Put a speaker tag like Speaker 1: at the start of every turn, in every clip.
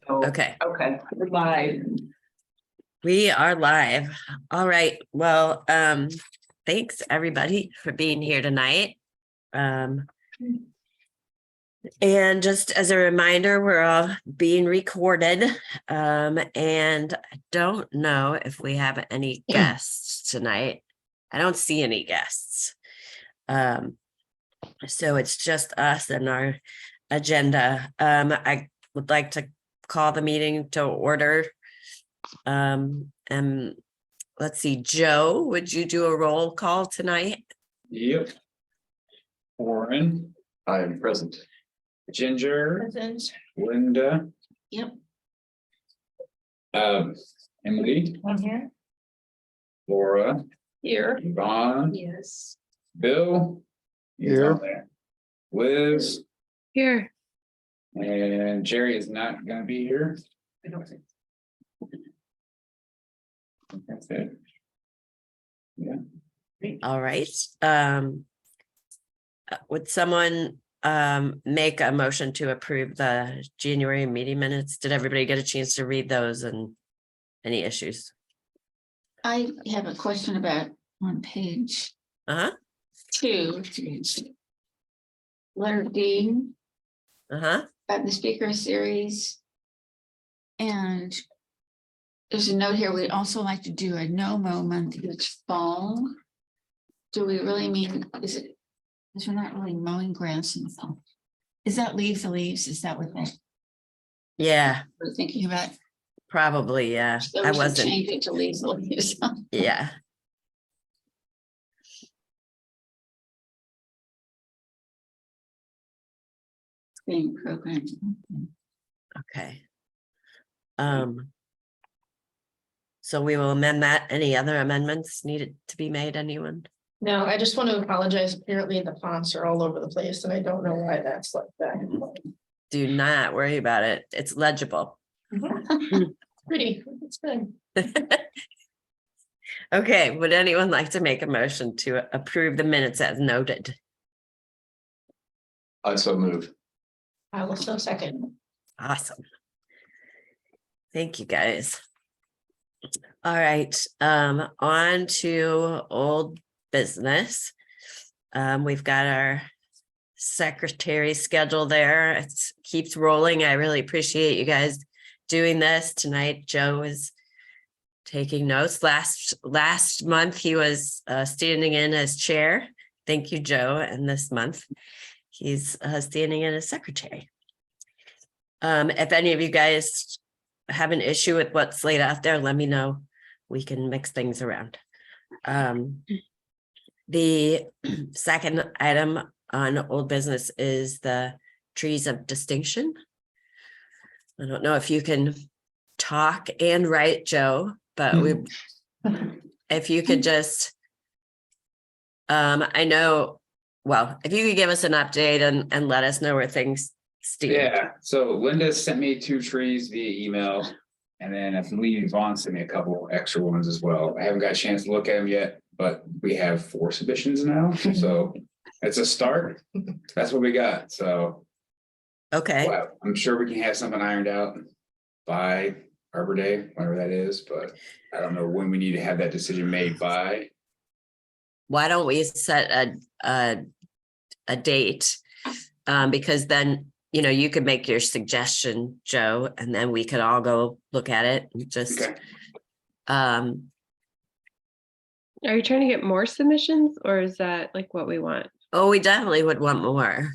Speaker 1: Okay,
Speaker 2: We're live.
Speaker 1: we are live. All right. Well, thanks everybody for being here tonight. And just as a reminder, we're all being recorded. And I don't know if we have any guests tonight. I don't see any guests. So it's just us and our agenda. I would like to call the meeting to order. And let's see, Joe, would you do a roll call tonight?
Speaker 3: Yep. Warren. I am present. Ginger.
Speaker 2: Present.
Speaker 3: Linda.
Speaker 2: Yep.
Speaker 3: Emily.
Speaker 2: I'm here.
Speaker 3: Laura.
Speaker 2: Here.
Speaker 3: Yvonne.
Speaker 2: Yes.
Speaker 3: Bill. He's
Speaker 4: Here.
Speaker 3: on there. Liz.
Speaker 5: Here.
Speaker 3: And Jerry is not gonna be here.
Speaker 2: I don't think.
Speaker 3: That's it. Yeah.
Speaker 1: All right. Would someone make a motion to approve the January meeting minutes? Did everybody get a chance to read those and any issues?
Speaker 6: I have a question about on page
Speaker 1: Uh-huh.
Speaker 6: 2. Letter D
Speaker 1: Uh-huh.
Speaker 6: of the speaker series. And there's a note here, we'd also like to do a no-mow month each fall. Do we really mean, is it, because we're not really mowing grass in the fall? Is that leave the leaves? Is that what
Speaker 1: Yeah,
Speaker 6: we're thinking about?
Speaker 1: probably, yeah.
Speaker 6: So
Speaker 1: I
Speaker 6: we should
Speaker 1: wasn't,
Speaker 6: change it to leave the leaves.
Speaker 1: yeah.
Speaker 6: Being programmed.
Speaker 1: Okay. So we will amend that. Any other amendments needed to be made, anyone?
Speaker 7: No, I just want to apologize. Apparently the fonts are all over the place and I don't know why that's like that.
Speaker 1: Do not worry about it. It's legible.
Speaker 7: Pretty, it's good.
Speaker 1: Okay, would anyone like to make a motion to approve the minutes as noted?
Speaker 3: I so move.
Speaker 7: I will so second.
Speaker 1: Awesome. Thank you, guys. All right, on to old business. We've got our secretary schedule there. It keeps rolling. I really appreciate you guys doing this tonight. Joe is taking notes. Last month he was standing in as chair. Thank you, Joe. And this month he's standing in as secretary. If any of you guys have an issue with what's laid out there, let me know. We can mix things around. The second item on old business is the trees of distinction. I don't know if you can talk and write, Joe, but if you could just, I know, well, if you could give us an update and let us know where things stand.
Speaker 3: Yeah, so Linda sent me 2 trees via email. And then I believe Yvonne sent me a couple extra ones as well. I haven't got a chance to look at them yet, but we have 4 submissions now, so it's a start. That's what we got, so.
Speaker 1: Okay,
Speaker 3: Well, I'm sure we can have something ironed out by Arbor Day, whenever that is, but I don't know when we need to have that decision made by.
Speaker 1: why don't we set a date? Because then, you know, you could make your suggestion, Joe, and then we could all go look at it and just,
Speaker 3: Okay.
Speaker 5: Are you trying to get more submissions or is that like what we want?
Speaker 1: oh, we definitely would want more.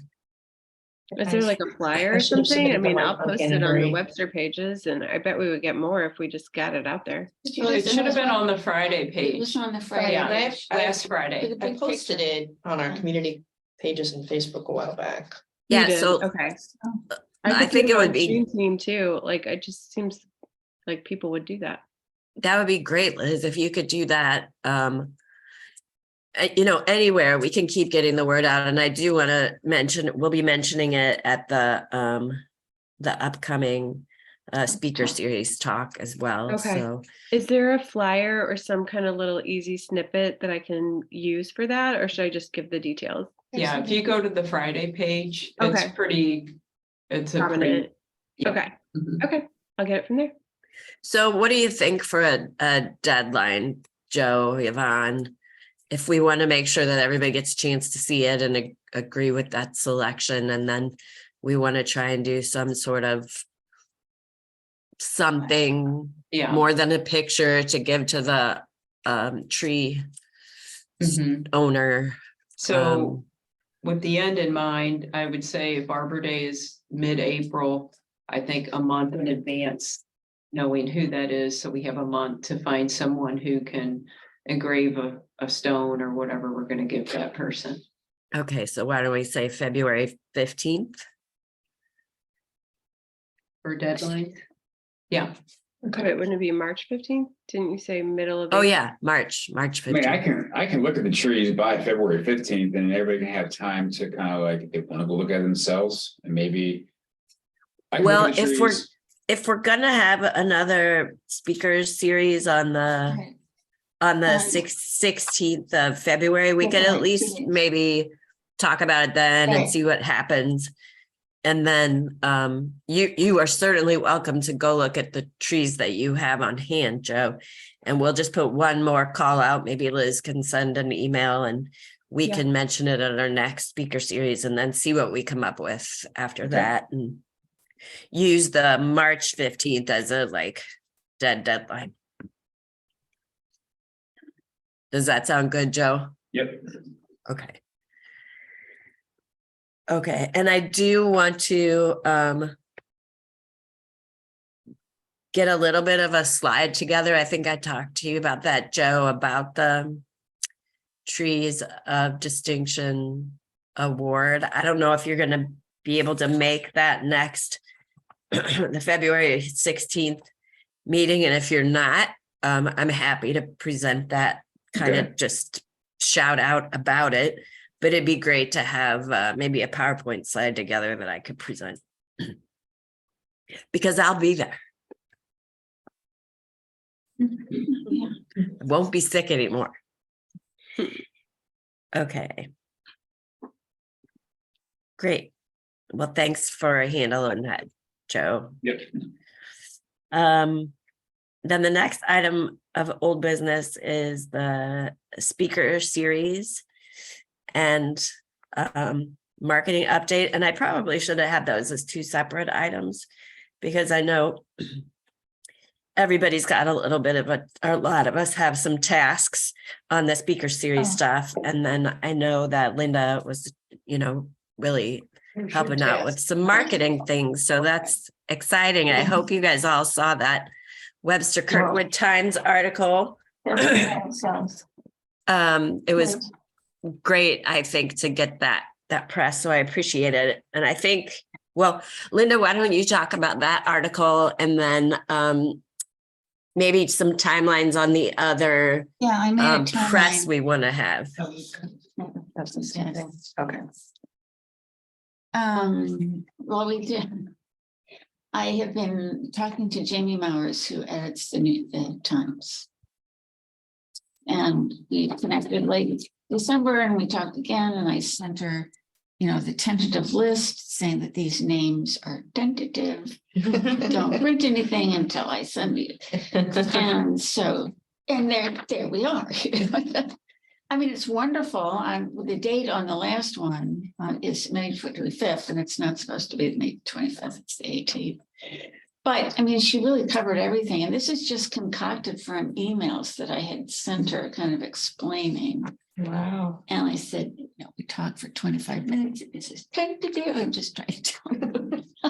Speaker 5: Is there like a flyer
Speaker 7: I
Speaker 5: or
Speaker 7: should have
Speaker 5: something? I
Speaker 7: submitted the
Speaker 5: mean,
Speaker 7: one
Speaker 5: I'll
Speaker 7: from
Speaker 5: post it on the
Speaker 7: Canterbury.
Speaker 5: Webster pages and I bet we would get more if we just got it out there.
Speaker 2: Well, it should have been on the Friday
Speaker 6: It
Speaker 2: page.
Speaker 6: was on the
Speaker 7: Oh,
Speaker 6: Friday.
Speaker 7: yeah,
Speaker 6: page.
Speaker 2: Last Friday.
Speaker 6: With a
Speaker 7: I
Speaker 6: big
Speaker 7: posted
Speaker 6: picture.
Speaker 7: it on our community pages and Facebook a while back.
Speaker 5: You
Speaker 1: Yeah,
Speaker 5: did?
Speaker 1: so
Speaker 5: Okay.
Speaker 1: I
Speaker 5: could
Speaker 1: think
Speaker 5: do
Speaker 1: it would
Speaker 5: on
Speaker 1: be-
Speaker 5: Dream Team too. Like, it just seems like people would do that.
Speaker 1: that would be great, Liz, if you could do that. You know, anywhere we can keep getting the word out. And I do want to mention, we'll be mentioning it at the upcoming speaker series talk as well.
Speaker 5: Okay.
Speaker 1: So
Speaker 5: Is there a flyer or some kind of little easy snippet that I can use for that? Or should I just give the details?
Speaker 2: Yeah, if you go to the Friday page, it's
Speaker 5: Okay.
Speaker 2: pretty, it's a pretty,
Speaker 5: Prominent.
Speaker 2: yeah.
Speaker 5: Okay.
Speaker 3: Mhm.
Speaker 5: Okay. I'll get it from there.
Speaker 1: So what do you think for a deadline, Joe, Yvonne? If we want to make sure that everybody gets a chance to see it and agree with that selection, and then we want to try and do some sort of something
Speaker 2: Yeah.
Speaker 1: more than a picture to give to the tree
Speaker 2: Mhm.
Speaker 1: owner.
Speaker 2: So with the end in mind, I would say if Arbor Day is mid-April, I think a month in advance, knowing who that is, so we have a month to find someone who can engrave a stone or whatever we're gonna give that person.
Speaker 1: Okay, so why don't we say February 15th?
Speaker 2: For deadline? Yeah,
Speaker 5: Wait, wouldn't it be March 15th? Didn't you say middle of?
Speaker 1: Oh,
Speaker 5: April?
Speaker 1: yeah, March
Speaker 3: I mean,
Speaker 1: 15th.
Speaker 3: I can look at the trees by February 15th and everybody can have time to kind of like, if they want to go look at it themselves and maybe. I can look
Speaker 1: Well,
Speaker 3: at the
Speaker 1: if we're
Speaker 3: trees.
Speaker 1: if we're gonna have another speakers series on the
Speaker 6: Right.
Speaker 1: 16th of February, we could at
Speaker 6: February,
Speaker 1: least
Speaker 6: 2 days.
Speaker 1: maybe talk about it then and
Speaker 6: Right.
Speaker 1: see what happens. And then you are certainly welcome to go look at the trees that you have on hand, Joe. And we'll just put one more call out. Maybe Liz can send an email and we
Speaker 5: Yeah.
Speaker 1: can mention it at our next speaker series and then see what we come up with after
Speaker 3: Okay.
Speaker 1: that. And use the March 15th as a like deadline. Does that sound good, Joe?
Speaker 3: Yep.
Speaker 1: Okay. Okay, and I do want to get a little bit of a slide together. I think I talked to you about that, Joe, about the Trees of Distinction Award. I don't know if you're going to be able to make that next the February 16th meeting, and if you're not, I'm happy to present that, kind
Speaker 3: Okay.
Speaker 1: of just shout out about it. But it'd be great to have maybe a PowerPoint slide together that I could present. Because I'll be there.
Speaker 6: Yeah.
Speaker 1: I won't be sick anymore. Okay. Great. Well, thanks for handling that, Joe.
Speaker 3: Yep.
Speaker 1: Then the next item of old business is the speaker series and marketing update. And I probably should have had those as two separate items because I know everybody's got a little bit of a lot of us have some tasks on the speaker series
Speaker 6: Oh.
Speaker 1: stuff. And then I know that Linda was, really helping out with some marketing things. So that's exciting. I hope you guys all saw that Webster Kirkwood Times article.
Speaker 6: Sounds
Speaker 1: It was great, I think, to get that press. So I appreciate it. And I think, well, Linda, why don't you talk about that article and then maybe some timelines on the other
Speaker 6: Yeah, I made a
Speaker 1: press
Speaker 6: timeline.
Speaker 1: we want to have.
Speaker 2: that's the same thing. Okay.
Speaker 6: Well, we did. I have been talking to Jamie Mowers, who edits the Times. And we connected late December and we talked again and I sent her, the tentative list saying that these names are tentative. Don't print anything until I send you. And so, and there we are. I mean, it's wonderful. The date on the last one is May 25th, and it's not supposed to be May 25th, it's the 18th. But I mean, she really covered everything. And this is just concocted from emails that I had sent her kind of explaining.
Speaker 2: Wow.
Speaker 6: And I said, we talked for 25 minutes. This is tentative. I'm just trying to tell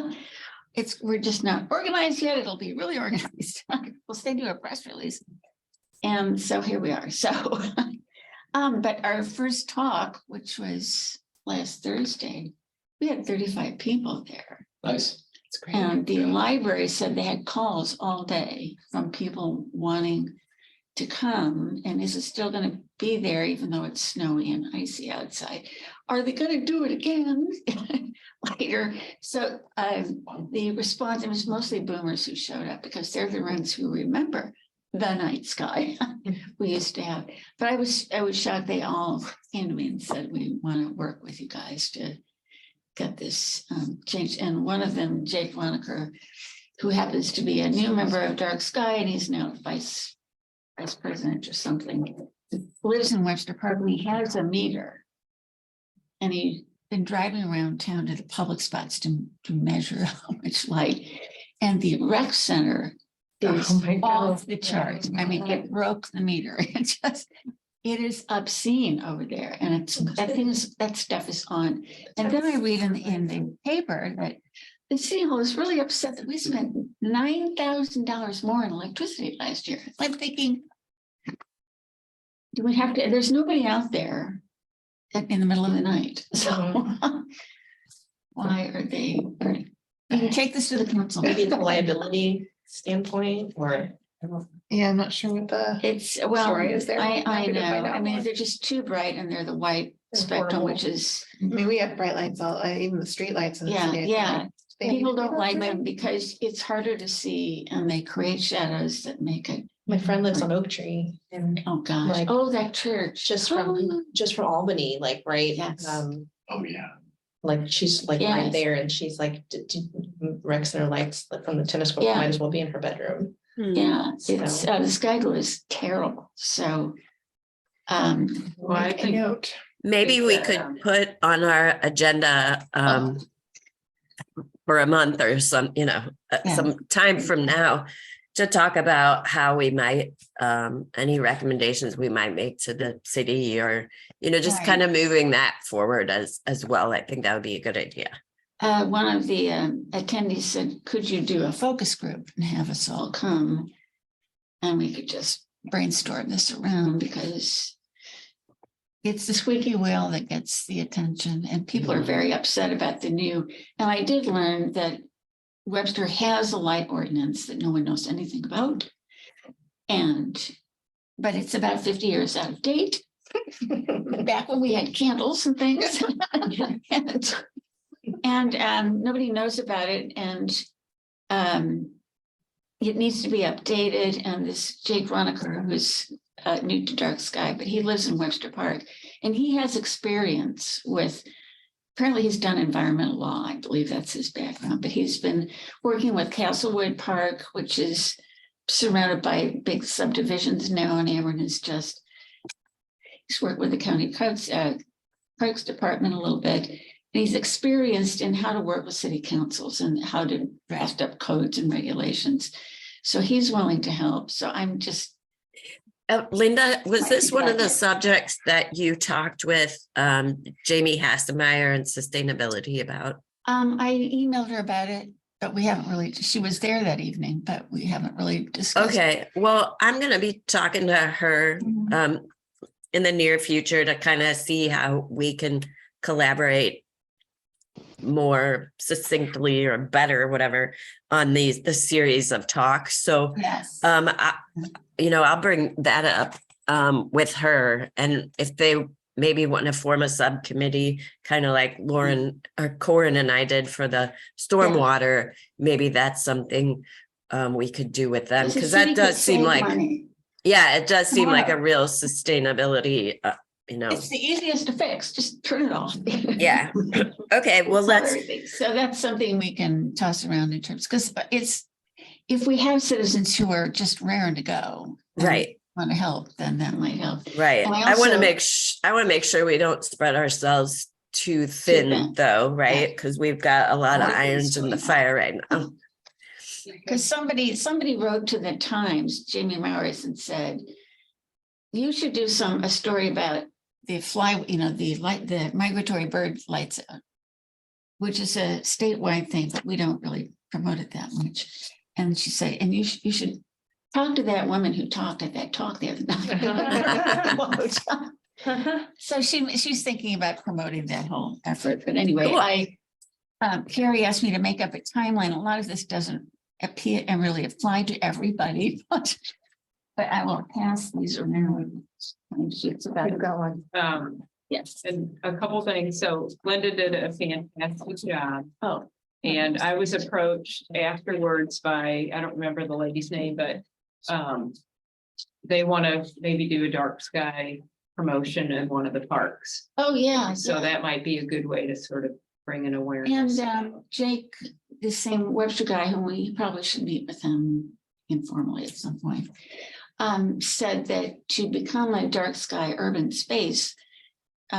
Speaker 6: you. We're just not organized yet. It'll be really organized. We'll send you a press release. And so here we are. So but our first talk, which was last Thursday, we had 35 people there.
Speaker 3: Nice.
Speaker 2: That's great.
Speaker 6: And the library said they had calls all day from people wanting to come. And is it still going to be there, even though it's snowy and icy outside? Are they going to do it again later? So the response, it was mostly boomers who showed up because they're the ones who remember the night sky we used to have. But I was shocked they all came to me and said, we want to work with you guys to get this changed. And one of them, Jake Loneker, who happens to be a new member of Dark Sky, and he's now vice president or something, lives in Webster Park, and he has a meter. And he's been driving around town to the public spots to measure how much light. And the rec center is
Speaker 7: Oh my God.
Speaker 6: off the charts. I mean, it broke the meter. It is obscene over there. And that stuff is on. And then I read in the paper that the city hall is really upset that we spent $9,000 more in electricity last year. I'm thinking, do we have to, there's nobody out there in the middle of the night. So why are they, you can take this to the council.
Speaker 7: Maybe the liability standpoint or. Yeah, I'm not sure what the.
Speaker 6: It's, well,
Speaker 7: Story is there.
Speaker 6: I
Speaker 7: Happy to
Speaker 6: know,
Speaker 7: find out
Speaker 6: I mean,
Speaker 7: more.
Speaker 6: they're just too bright and they're the white
Speaker 7: They're
Speaker 6: spectrum,
Speaker 7: horrible.
Speaker 6: which is,
Speaker 4: I mean, we have bright lights all, even the street lights. in the
Speaker 6: yeah,
Speaker 4: city, I
Speaker 6: yeah.
Speaker 4: think. They-
Speaker 6: People don't like them because it's harder to see and they create shadows that make it,
Speaker 7: My friend lives on Oak Tree and
Speaker 6: oh gosh,
Speaker 7: Like,
Speaker 6: oh, that church.
Speaker 7: just
Speaker 6: Oh,
Speaker 7: from Albany, like, right?
Speaker 6: Yes.
Speaker 3: Oh, yeah.
Speaker 7: Like, she's like
Speaker 6: Yes.
Speaker 7: right there and she's like, Rec Center lights from the tennis court
Speaker 6: Yeah.
Speaker 7: might as well be in her bedroom.
Speaker 6: Yeah, it's,
Speaker 7: So-
Speaker 6: the sky glow is terrible, so.
Speaker 2: Well, I
Speaker 4: Make a
Speaker 2: think
Speaker 4: note.
Speaker 1: Maybe we
Speaker 2: that,
Speaker 1: could put on our agenda for a month or some,
Speaker 6: Yeah.
Speaker 1: some time from now to talk about how we might, any recommendations we might make to the city or, just
Speaker 6: Right.
Speaker 1: kind of moving that forward as well. I think that would be a good idea.
Speaker 6: One of the attendees said, could you do a focus group and have us all come? And we could just brainstorm this around because it's the squeaky wheel that gets the attention and people are very upset about the new. And I did learn that Webster has a light ordinance that no one knows anything about. But it's about 50 years out of date. Back when we had candles and things. And nobody knows about it and it needs to be updated. And this Jake Roniker, who's new to Dark Sky, but he lives in Webster Park and he has experience with, apparently he's done environmental law. I believe that's his background, but he's been working with Castlewood Park, which is surrounded by big subdivisions now, and Aaron is just, he's worked with the county parks department a little bit. And he's experienced in how to work with city councils and how to draft up codes and regulations. So he's willing to help. So I'm just,
Speaker 1: Linda, was
Speaker 6: Might
Speaker 1: this
Speaker 6: be
Speaker 1: one of the
Speaker 6: better.
Speaker 1: subjects that you talked with Jamie Hastemeyer and sustainability about?
Speaker 6: I emailed her about it, but we haven't really, she was there that evening, but we haven't really discussed.
Speaker 1: Okay, well, I'm gonna be talking to her
Speaker 6: Mhm.
Speaker 1: in the near future to kind of see how we can collaborate more succinctly or better, whatever, on the series of talks. So
Speaker 6: Yes.
Speaker 1: I'll bring that up with her, and if they maybe want to form a subcommittee, kind of like Lauren or Corin and I did for the stormwater, maybe that's something we could do with them,
Speaker 6: The
Speaker 1: because
Speaker 6: city
Speaker 1: that
Speaker 6: could
Speaker 1: does seem
Speaker 6: save
Speaker 1: like,
Speaker 6: money.
Speaker 1: yeah, it does seem like a
Speaker 6: Tomorrow.
Speaker 1: real sustainability,
Speaker 6: It's the easiest to fix, just turn it off.
Speaker 1: yeah. Okay, well,
Speaker 6: Solve
Speaker 1: let's,
Speaker 6: everything. So that's something we can toss around in terms, because if we have citizens who are just raring to go. and
Speaker 1: right,
Speaker 6: Want to help, then that might help.
Speaker 1: right.
Speaker 6: And I
Speaker 1: I want to
Speaker 6: also-
Speaker 1: I want to make sure we don't spread ourselves too thin
Speaker 6: thin.
Speaker 1: though, right? Because we've got a lot of
Speaker 6: Lot of things
Speaker 1: irons in the
Speaker 6: going on.
Speaker 1: fire right now.
Speaker 6: Because somebody wrote to the Times, Jamie Mowers, and said, you should do a story about the the migratory bird lights out, which is a statewide thing, but we don't really promote it that much. And she said, and you should talk to that woman who talked at that talk the other night. So she's thinking about promoting that whole effort. But anyway,
Speaker 1: Cool.
Speaker 6: Carrie asked me to make up a timeline. A lot of this doesn't appear and really apply to everybody, but I will pass these around. Sheets about it. Yes.
Speaker 2: And a couple things. So Linda did a fantastic job.
Speaker 6: Oh,
Speaker 2: And I was approached afterwards by, I don't remember the lady's name, but they want to maybe do a dark sky promotion in one of the parks.
Speaker 6: oh, yeah.
Speaker 2: So
Speaker 6: yeah.
Speaker 2: that might be a good way to sort of bring an awareness.
Speaker 6: And Jake this same Webster guy, whom we probably should meet with him informally at some point, said that to become a dark sky urban space,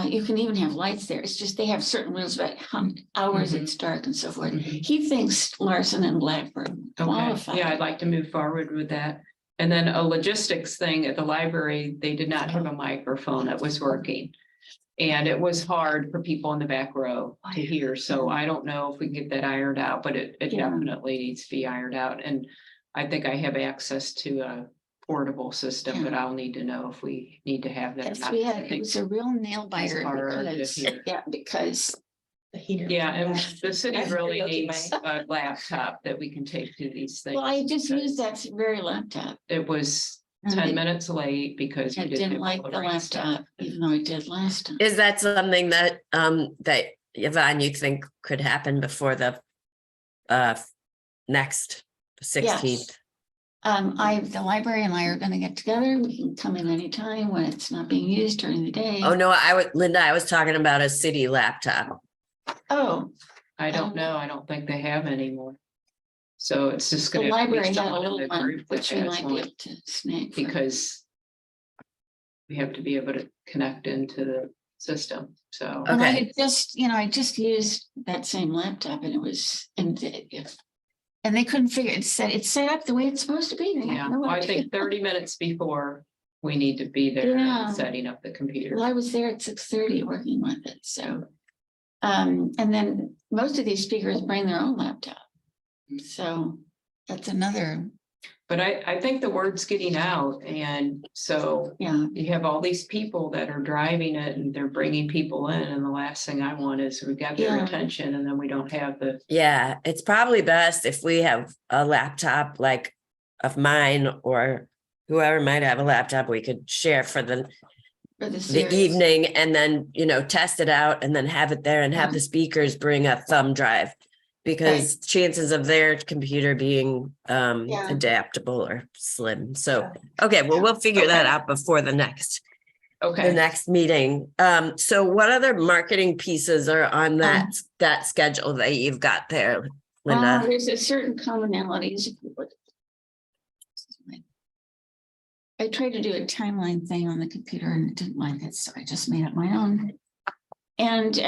Speaker 6: you can even have lights there. It's just they have certain rules about how many hours it's dark and so forth.
Speaker 2: Mhm.
Speaker 6: He thinks Larson and Blackburn
Speaker 2: Okay,
Speaker 6: qualify.
Speaker 2: yeah, I'd like to move forward with that. And then a logistics thing at the library, they did not have a microphone that was working. And it was hard for people in the back row to hear, so I don't know if we can get that ironed out, but it
Speaker 6: Yeah.
Speaker 2: definitely needs to be ironed out. And I think I have access to a portable system, but I'll need to know if we need to have that. or
Speaker 6: Yes,
Speaker 2: not.
Speaker 6: we
Speaker 2: I
Speaker 6: had, it
Speaker 2: think-
Speaker 6: was a real nail biter
Speaker 2: hard to
Speaker 6: because,
Speaker 2: hear.
Speaker 6: yeah, because
Speaker 7: The heater.
Speaker 2: Yeah, and the city
Speaker 7: That's
Speaker 2: really
Speaker 7: really
Speaker 2: needs a laptop that we can take to these things.
Speaker 6: well, I just
Speaker 2: because
Speaker 6: used that very laptop.
Speaker 2: It was
Speaker 6: and
Speaker 2: 10
Speaker 6: it-
Speaker 2: minutes late because we
Speaker 6: I
Speaker 2: didn't
Speaker 6: didn't
Speaker 2: have all
Speaker 6: like the
Speaker 2: right stuff.
Speaker 6: laptop, even though I did last time.
Speaker 1: Is that something that, that Yvonne, you think could happen before the next 16th?
Speaker 6: The library and I are gonna get together. We can come in anytime when it's not being used during the day.
Speaker 1: Oh, no, Linda, I was talking about a city laptop.
Speaker 6: Oh,
Speaker 2: I don't know. I don't think they have anymore. So it's just
Speaker 6: the
Speaker 2: gonna. have to be
Speaker 6: library had a
Speaker 2: someone in
Speaker 6: little
Speaker 2: the
Speaker 6: one,
Speaker 2: group that
Speaker 6: which we
Speaker 2: has
Speaker 6: might be
Speaker 2: one,
Speaker 6: able to snag. for-
Speaker 2: because we have to be able to connect into the system, so.
Speaker 6: And I
Speaker 1: Okay.
Speaker 6: had just, I just used that same laptop and it was, and they couldn't figure, it's set up the way it's supposed to be. They had
Speaker 2: Yeah,
Speaker 6: no
Speaker 2: well, I
Speaker 6: idea.
Speaker 2: think 30 minutes before we need to be there
Speaker 6: Yeah.
Speaker 2: and setting up the computer.
Speaker 6: Well, I was there at 6:30 working with it, so. And then most of these speakers bring their own laptop. So that's another,
Speaker 2: But I think the word's getting out, and so
Speaker 6: yeah,
Speaker 2: you have all these people that are driving it and they're bringing people in, and the last thing I want is we got their
Speaker 6: Yeah.
Speaker 2: attention and then we don't have the.
Speaker 1: Yeah, it's probably best if we have a laptop like of mine or whoever might have a laptop we could share for the
Speaker 6: for the
Speaker 1: the
Speaker 6: series.
Speaker 1: evening and then, test it out and then have it there and have
Speaker 6: Yeah.
Speaker 1: the speakers bring a thumb drive. Because chances of their computer being
Speaker 6: Yeah.
Speaker 1: adaptable or slim. So, okay, well, we'll figure that
Speaker 2: Okay.
Speaker 1: out before the next
Speaker 2: Okay,
Speaker 1: meeting. So what other marketing pieces are on that schedule that you've got there, Linda?
Speaker 6: There's a certain commonalities. if you look. I tried to do a timeline thing on the computer and it didn't like it, so I just made up my own. And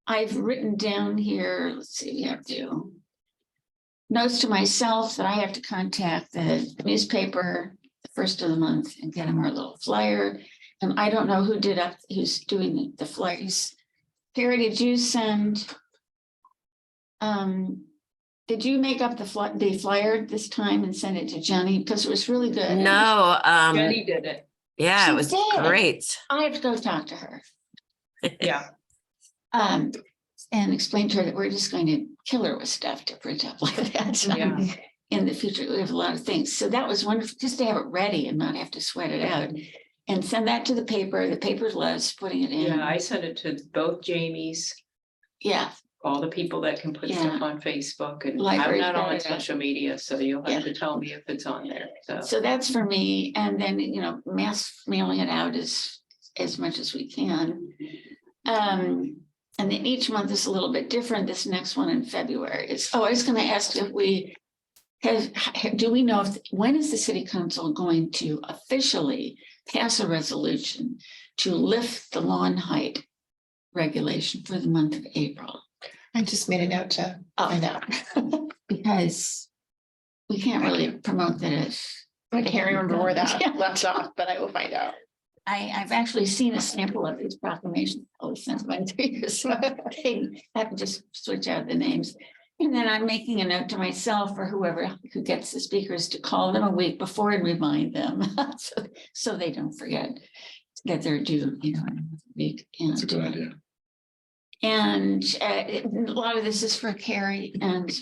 Speaker 6: I've written down here, let's see, we have to. Notes to myself that I have to contact the newspaper the first of the month and get them our little flyer. And I don't know who's doing the flyers. Carrie, did you send? Did you make up the flyer this time and send it to Jenny? Because it was really good.
Speaker 1: No,
Speaker 2: Jenny did it.
Speaker 1: yeah,
Speaker 6: She
Speaker 1: it was
Speaker 6: did.
Speaker 1: great.
Speaker 6: I have to go talk to her.
Speaker 2: Yeah,
Speaker 6: And explain to her that we're just going to kill her with stuff to print up like that.
Speaker 2: Yeah.
Speaker 6: In the future, we have a lot of things. So that was wonderful, just to have it ready and not have to sweat it out. And send that to the paper. The paper loves putting it in.
Speaker 2: yeah, I sent it to both Jamies,
Speaker 6: Yeah,
Speaker 2: all the people that can put
Speaker 6: Yeah.
Speaker 2: stuff on Facebook, and I'm
Speaker 6: Library's
Speaker 2: not on
Speaker 6: better.
Speaker 2: social media, so you'll
Speaker 6: Yeah.
Speaker 2: have to tell me if it's on there, so.
Speaker 6: so that's for me. And then, mass mailing it out as much as we can. And then each month is a little bit different. This next one in February is, I was gonna ask if we do we know when is the city council going to officially pass a resolution to lift the lawn height regulation for the month of April?
Speaker 4: I just made a note to find out.
Speaker 6: Because we can't really promote that as.
Speaker 4: I can't remember where
Speaker 6: Yeah.
Speaker 4: that left off, but I will find out.
Speaker 6: I've actually seen a sample of these proclamations. I'll send them to you, so they have to just switch out the names. And then I'm making a note to myself or whoever who gets the speakers to call them a week before and remind them, so they don't forget that they're due, in a week.
Speaker 3: That's a good idea.
Speaker 6: And a lot of this is for Carrie and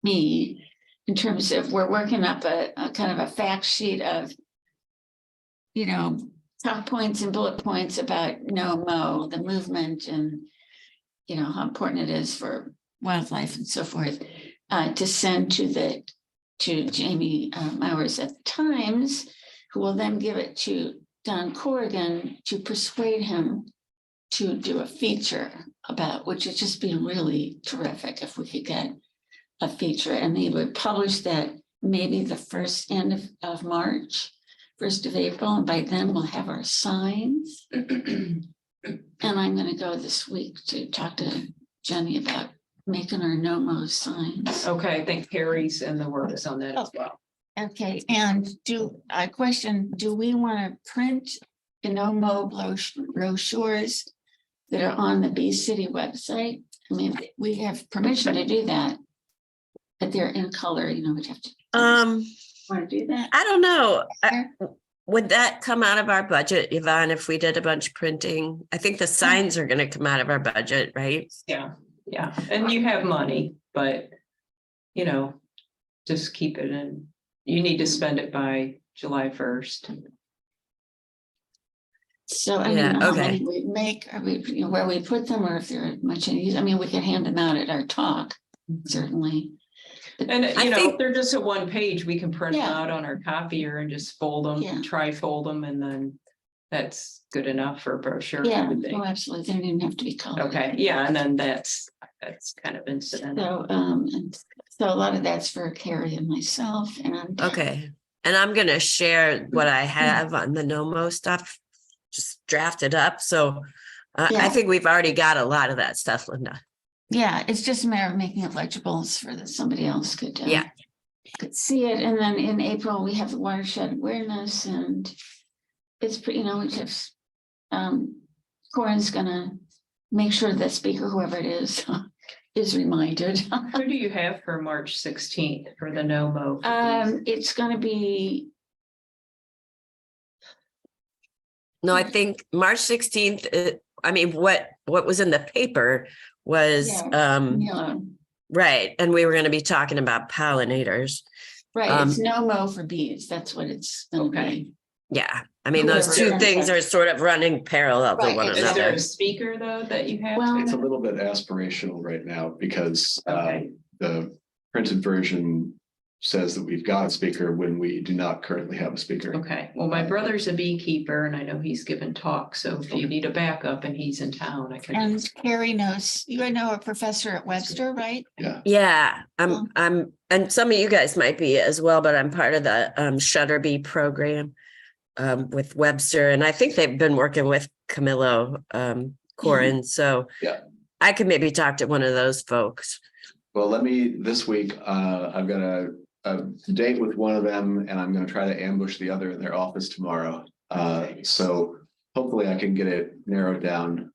Speaker 6: me, in terms of we're working up a kind of a fact sheet of, top points and bullet points about NOMO, the movement, and how important it is for wildlife and so forth, to send to Jamie Mowers at the Times, who will then give it to Don Corrigan to persuade him to do a feature about, which would just be really terrific if we could get a feature, and they would publish that maybe the end of March, 1st of April, and by then we'll have our signs. And I'm gonna go this week to talk to Jenny about making our no-mo signs.
Speaker 2: Okay, I think Carrie's in the works on that as well.
Speaker 6: Okay, and I question, do we want to print the no-mo brochures that are on the Bee City website? I mean, we have permission to do that, but they're in color, we'd have to. Want to do that?
Speaker 1: I don't know.
Speaker 6: Sure.
Speaker 1: Would that come out of our budget, Yvonne, if we did a bunch of printing? I think the signs are gonna come out of our budget, right?
Speaker 2: Yeah, and you have money, but just keep it in. You need to spend it by July 1st.
Speaker 6: So I mean,
Speaker 1: Yeah,
Speaker 6: how
Speaker 1: okay.
Speaker 6: many we make, are we, where we put them, or if they're much in use, I mean, we could hand them out at our talk, certainly.
Speaker 2: And
Speaker 1: I
Speaker 2: if
Speaker 1: think-
Speaker 2: they're just a one page, we can print them
Speaker 6: Yeah.
Speaker 2: out on our copier and just fold them,
Speaker 6: Yeah.
Speaker 2: tri-fold them, and then that's good enough for a brochure. and
Speaker 6: Yeah,
Speaker 2: everything.
Speaker 6: oh, absolutely, they don't even have to be colored.
Speaker 2: Okay, yeah, and then that's kind of incidental.
Speaker 6: So, and so a lot of that's for Carrie and myself, and.
Speaker 1: Okay, and I'm gonna share what I have on the NOMO stuff, just draft it up, so I
Speaker 6: Yeah.
Speaker 1: think we've already got a lot of that stuff, Linda.
Speaker 6: Yeah, it's just a matter of making it legible so that somebody else could.
Speaker 1: Yeah.
Speaker 6: Could see it, and then in April, we have the watershed awareness, and it's pretty, we just, Corin's gonna make sure that speaker, whoever it is reminded.
Speaker 2: Who do you have for March 16th for the NOMO?
Speaker 6: It's gonna be,
Speaker 1: No, I think March 16th, I mean, what was in the paper was, right, and we were gonna be talking about pollinators.
Speaker 6: right, it's no mo for bees, that's what it's gonna
Speaker 2: Okay.
Speaker 6: be.
Speaker 1: Yeah, I mean, those
Speaker 2: Whoever
Speaker 1: two
Speaker 6: does
Speaker 1: things
Speaker 6: it.
Speaker 1: are sort of running parallel to
Speaker 6: Right,
Speaker 1: one
Speaker 6: it's-
Speaker 2: Is there
Speaker 1: another.
Speaker 2: a speaker though that you have?
Speaker 6: Well,
Speaker 8: It's a little bit aspirational right now because
Speaker 2: Okay.
Speaker 8: the printed version says that we've got a speaker when we do not currently have a speaker.
Speaker 2: Okay, well, my brother's a beekeeper and I know he's given talks, so if you need a backup and he's in town, I can.
Speaker 6: And Carrie knows, you know a professor at Webster, right?
Speaker 1: Yeah,
Speaker 6: Cool.
Speaker 1: and some of you guys might be as well, but I'm part of the Shutterbee program with Webster, and I think they've been working with Camilo Corin, so
Speaker 8: Yeah.
Speaker 1: I could maybe talk to one of those folks.
Speaker 8: Well, this week, I've got a date with one of them and I'm gonna try to ambush the other in their office tomorrow. So hopefully I can get it narrowed down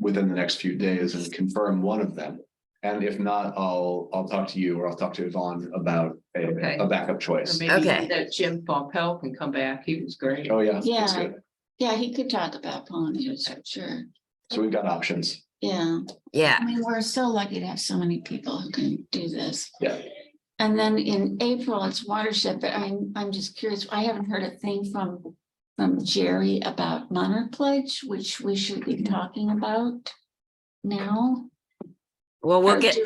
Speaker 8: within the next few days and confirm one of them. And if not, I'll talk to you or I'll talk to Yvonne about
Speaker 2: Okay.
Speaker 8: a backup
Speaker 2: Or
Speaker 8: choice.
Speaker 2: maybe
Speaker 1: Okay.
Speaker 2: that Jim Falpel can come back. He was great.
Speaker 8: Oh, yeah. That's
Speaker 6: Yeah.
Speaker 8: good.
Speaker 6: Yeah, he could talk about pollinators, for sure.
Speaker 8: So we've got options.
Speaker 6: Yeah,
Speaker 1: Yeah,
Speaker 6: I mean, we're so lucky to have so many people who can do this.
Speaker 8: Yeah.
Speaker 6: And then in April, it's watershed, but I'm just curious, I haven't heard a thing from Jerry about Monarch Pledge, which we should be talking about now.
Speaker 1: well,
Speaker 6: Or do we-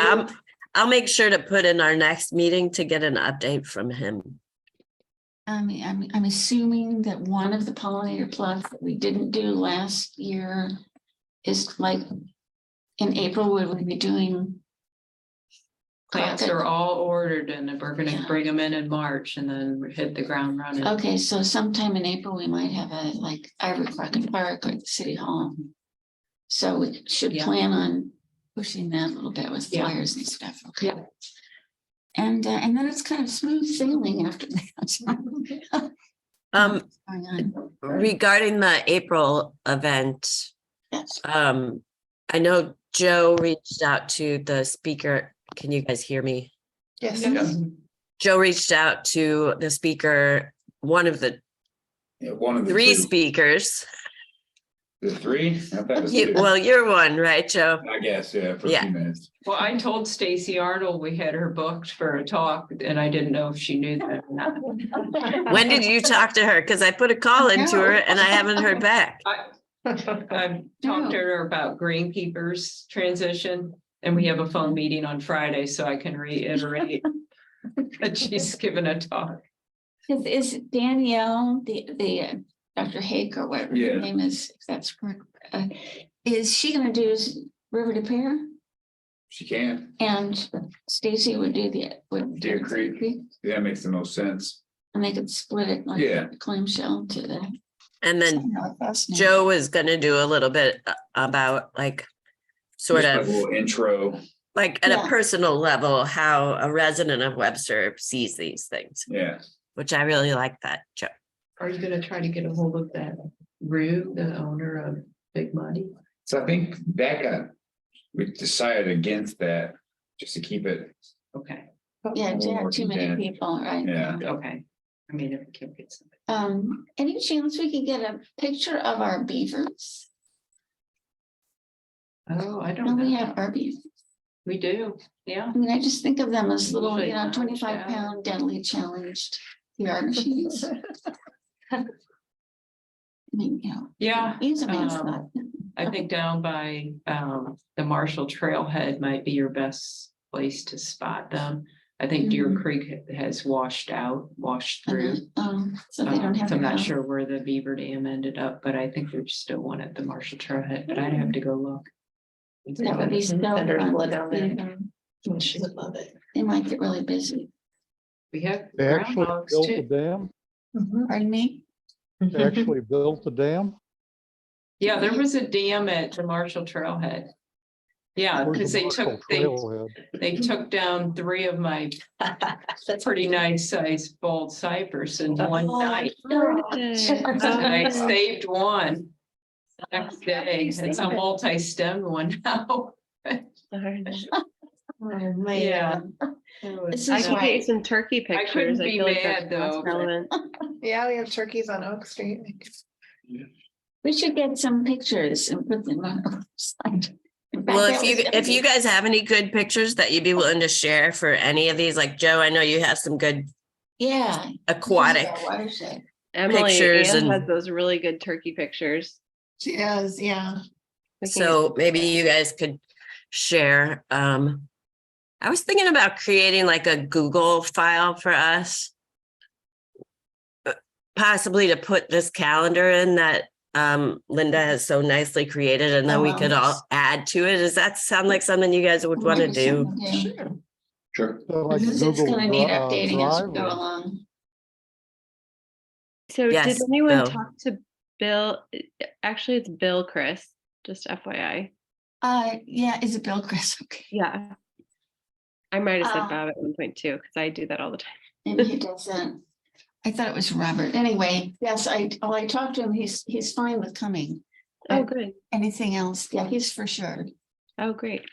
Speaker 1: I'll make sure to put in our next meeting to get an update from him.
Speaker 6: I mean, I'm assuming that one of the pollinator plugs that we didn't do last year is like in April, would we be doing?
Speaker 2: Plants are all ordered and we're gonna
Speaker 6: Yeah.
Speaker 2: bring them in March and then hit the ground running.
Speaker 6: Okay, so sometime in April, we might have a like Ivory Crockett Park or the City Hall. So we should
Speaker 2: Yeah.
Speaker 6: plan on pushing that a little bit with
Speaker 2: Yeah.
Speaker 6: flyers and stuff. Okay.
Speaker 2: Yeah.
Speaker 6: And then it's kind of smooth sailing after that.
Speaker 1: Um,
Speaker 6: Going on.
Speaker 1: regarding the April event,
Speaker 6: Yes.
Speaker 1: I know Joe reached out to the speaker. Can you guys hear me?
Speaker 7: Yes.
Speaker 1: Joe reached out to the speaker, one of the
Speaker 3: Yeah, one of the
Speaker 1: three
Speaker 3: two.
Speaker 1: speakers.
Speaker 3: The three? I thought it was
Speaker 1: You,
Speaker 3: two.
Speaker 1: well, you're one, right, Joe?
Speaker 3: I guess, yeah, for a
Speaker 1: Yeah.
Speaker 3: few minutes.
Speaker 2: Well, I told Stacy Arnold we had her booked for a talk and I didn't know if she knew that or not.
Speaker 1: When did you talk to her? Because I put a call into her and I haven't heard back.
Speaker 2: I've talked to her about greenkeepers transition and we have a phone meeting on Friday, so I can reiterate that she's given a talk.
Speaker 6: Is Danielle, the Dr. Hake or whatever
Speaker 3: Yeah.
Speaker 6: her name is, if that's correct, is she gonna do River to Pear?
Speaker 3: She can,
Speaker 6: And Stacy would do would.
Speaker 3: Deer Creek. that makes the most sense.
Speaker 6: And they could split it like
Speaker 3: Yeah.
Speaker 6: a clamshell to the.
Speaker 1: And then
Speaker 6: Fascinating.
Speaker 1: Joe is gonna do a little bit about like sort
Speaker 3: Just a
Speaker 1: of
Speaker 3: little intro,
Speaker 1: like at
Speaker 6: Yeah.
Speaker 1: a personal level, how a resident of Webster sees these things,
Speaker 3: yeah.
Speaker 1: which I really like that, Joe.
Speaker 2: Are you gonna try to get a hold of that Rue, the owner of Big Muddy?
Speaker 3: So I think we decided against that, just to keep it,
Speaker 2: Okay,
Speaker 6: Yeah, to
Speaker 3: More
Speaker 6: have too many
Speaker 3: content.
Speaker 6: people, right?
Speaker 3: Yeah.
Speaker 2: okay. I mean, if we can get somebody.
Speaker 6: Any chance we could get a picture of our beavers?
Speaker 2: Oh, I
Speaker 6: No,
Speaker 2: don't
Speaker 6: we
Speaker 2: know.
Speaker 6: have our beavers.
Speaker 2: We do, yeah.
Speaker 6: I mean, I just think of them as little,
Speaker 2: Usually lounge
Speaker 6: 25-pound deadly challenged PR machines. I mean,
Speaker 2: Yeah,
Speaker 6: use a man's
Speaker 2: um,
Speaker 6: thought.
Speaker 2: I think down by the Marshall Trailhead might be your best place to spot them. I think Deer
Speaker 6: Mhm.
Speaker 2: Creek has washed through.
Speaker 6: So they don't have.
Speaker 2: So I'm
Speaker 6: to
Speaker 2: not
Speaker 6: go.
Speaker 2: sure where the Beaver Dam ended up, but I think there's still one at the Marshall Trailhead, but I'd have to go look.
Speaker 6: That would be so
Speaker 7: Send her to
Speaker 6: fun.
Speaker 7: go down there.
Speaker 6: Mhm.
Speaker 7: She would love it.
Speaker 6: They might get really busy.
Speaker 2: We have
Speaker 9: They actually
Speaker 2: groundhogs
Speaker 9: built the
Speaker 2: too.
Speaker 9: dam,
Speaker 6: Pardon me?
Speaker 9: they actually built the dam.
Speaker 2: Yeah, there was a dam at the Marshall Trailhead. Yeah,
Speaker 9: Where's
Speaker 2: because
Speaker 9: the
Speaker 2: they
Speaker 9: Marshall
Speaker 2: took,
Speaker 9: Trailhead?
Speaker 2: they took down 3 of my
Speaker 7: That's
Speaker 2: pretty nice sized bald cypress in one
Speaker 6: Oh,
Speaker 2: night. And I saved one. Next day, it's a multi-stemmed one now.
Speaker 7: Oh, man.
Speaker 2: Yeah.
Speaker 6: This
Speaker 5: I
Speaker 6: is
Speaker 5: can get you
Speaker 6: why,
Speaker 5: some turkey
Speaker 2: I couldn't
Speaker 5: pictures. I
Speaker 2: be
Speaker 5: feel like that's
Speaker 2: mad,
Speaker 5: less
Speaker 2: though, but-
Speaker 5: relevant.
Speaker 7: Yeah, we have turkeys on Oak Street.
Speaker 6: we should get some pictures and put them on our website. In fact,
Speaker 1: Well,
Speaker 6: that was
Speaker 1: if you guys have any good pictures that you'd be willing to share for any of these, like Joe, I know you have some good
Speaker 6: Yeah.
Speaker 1: aquatic.
Speaker 6: Yeah, watershed.
Speaker 5: Emily
Speaker 1: Pictures
Speaker 5: Ann
Speaker 1: and-
Speaker 5: has those really good turkey pictures.
Speaker 7: She is, yeah.
Speaker 5: We can
Speaker 1: So maybe you guys could share. I was thinking about creating like a Google file for us. Possibly to put this calendar in that Linda has so nicely created, and then we could all add to it. Does that sound like something you guys would want to do?
Speaker 8: Sure.
Speaker 9: So like
Speaker 6: It's
Speaker 9: Google
Speaker 6: gonna need
Speaker 9: Dri-
Speaker 6: updating as we
Speaker 9: Drive
Speaker 6: go
Speaker 9: or-
Speaker 6: along.
Speaker 5: So did
Speaker 1: Yes,
Speaker 5: anyone
Speaker 1: Bill.
Speaker 5: talk to Bill? Actually, it's Bill Chris, just FYI.
Speaker 6: Yeah, is it Bill Chris? Okay.
Speaker 5: Yeah. I might have said
Speaker 6: Uh,
Speaker 5: Bob at one point too, because I do that all the time.
Speaker 6: Maybe he doesn't. I thought it was Robert. Anyway, yes, I talked to him. He's fine with coming.
Speaker 5: Oh, good.
Speaker 6: Anything else? Yeah, he's for sure.
Speaker 5: Oh, great.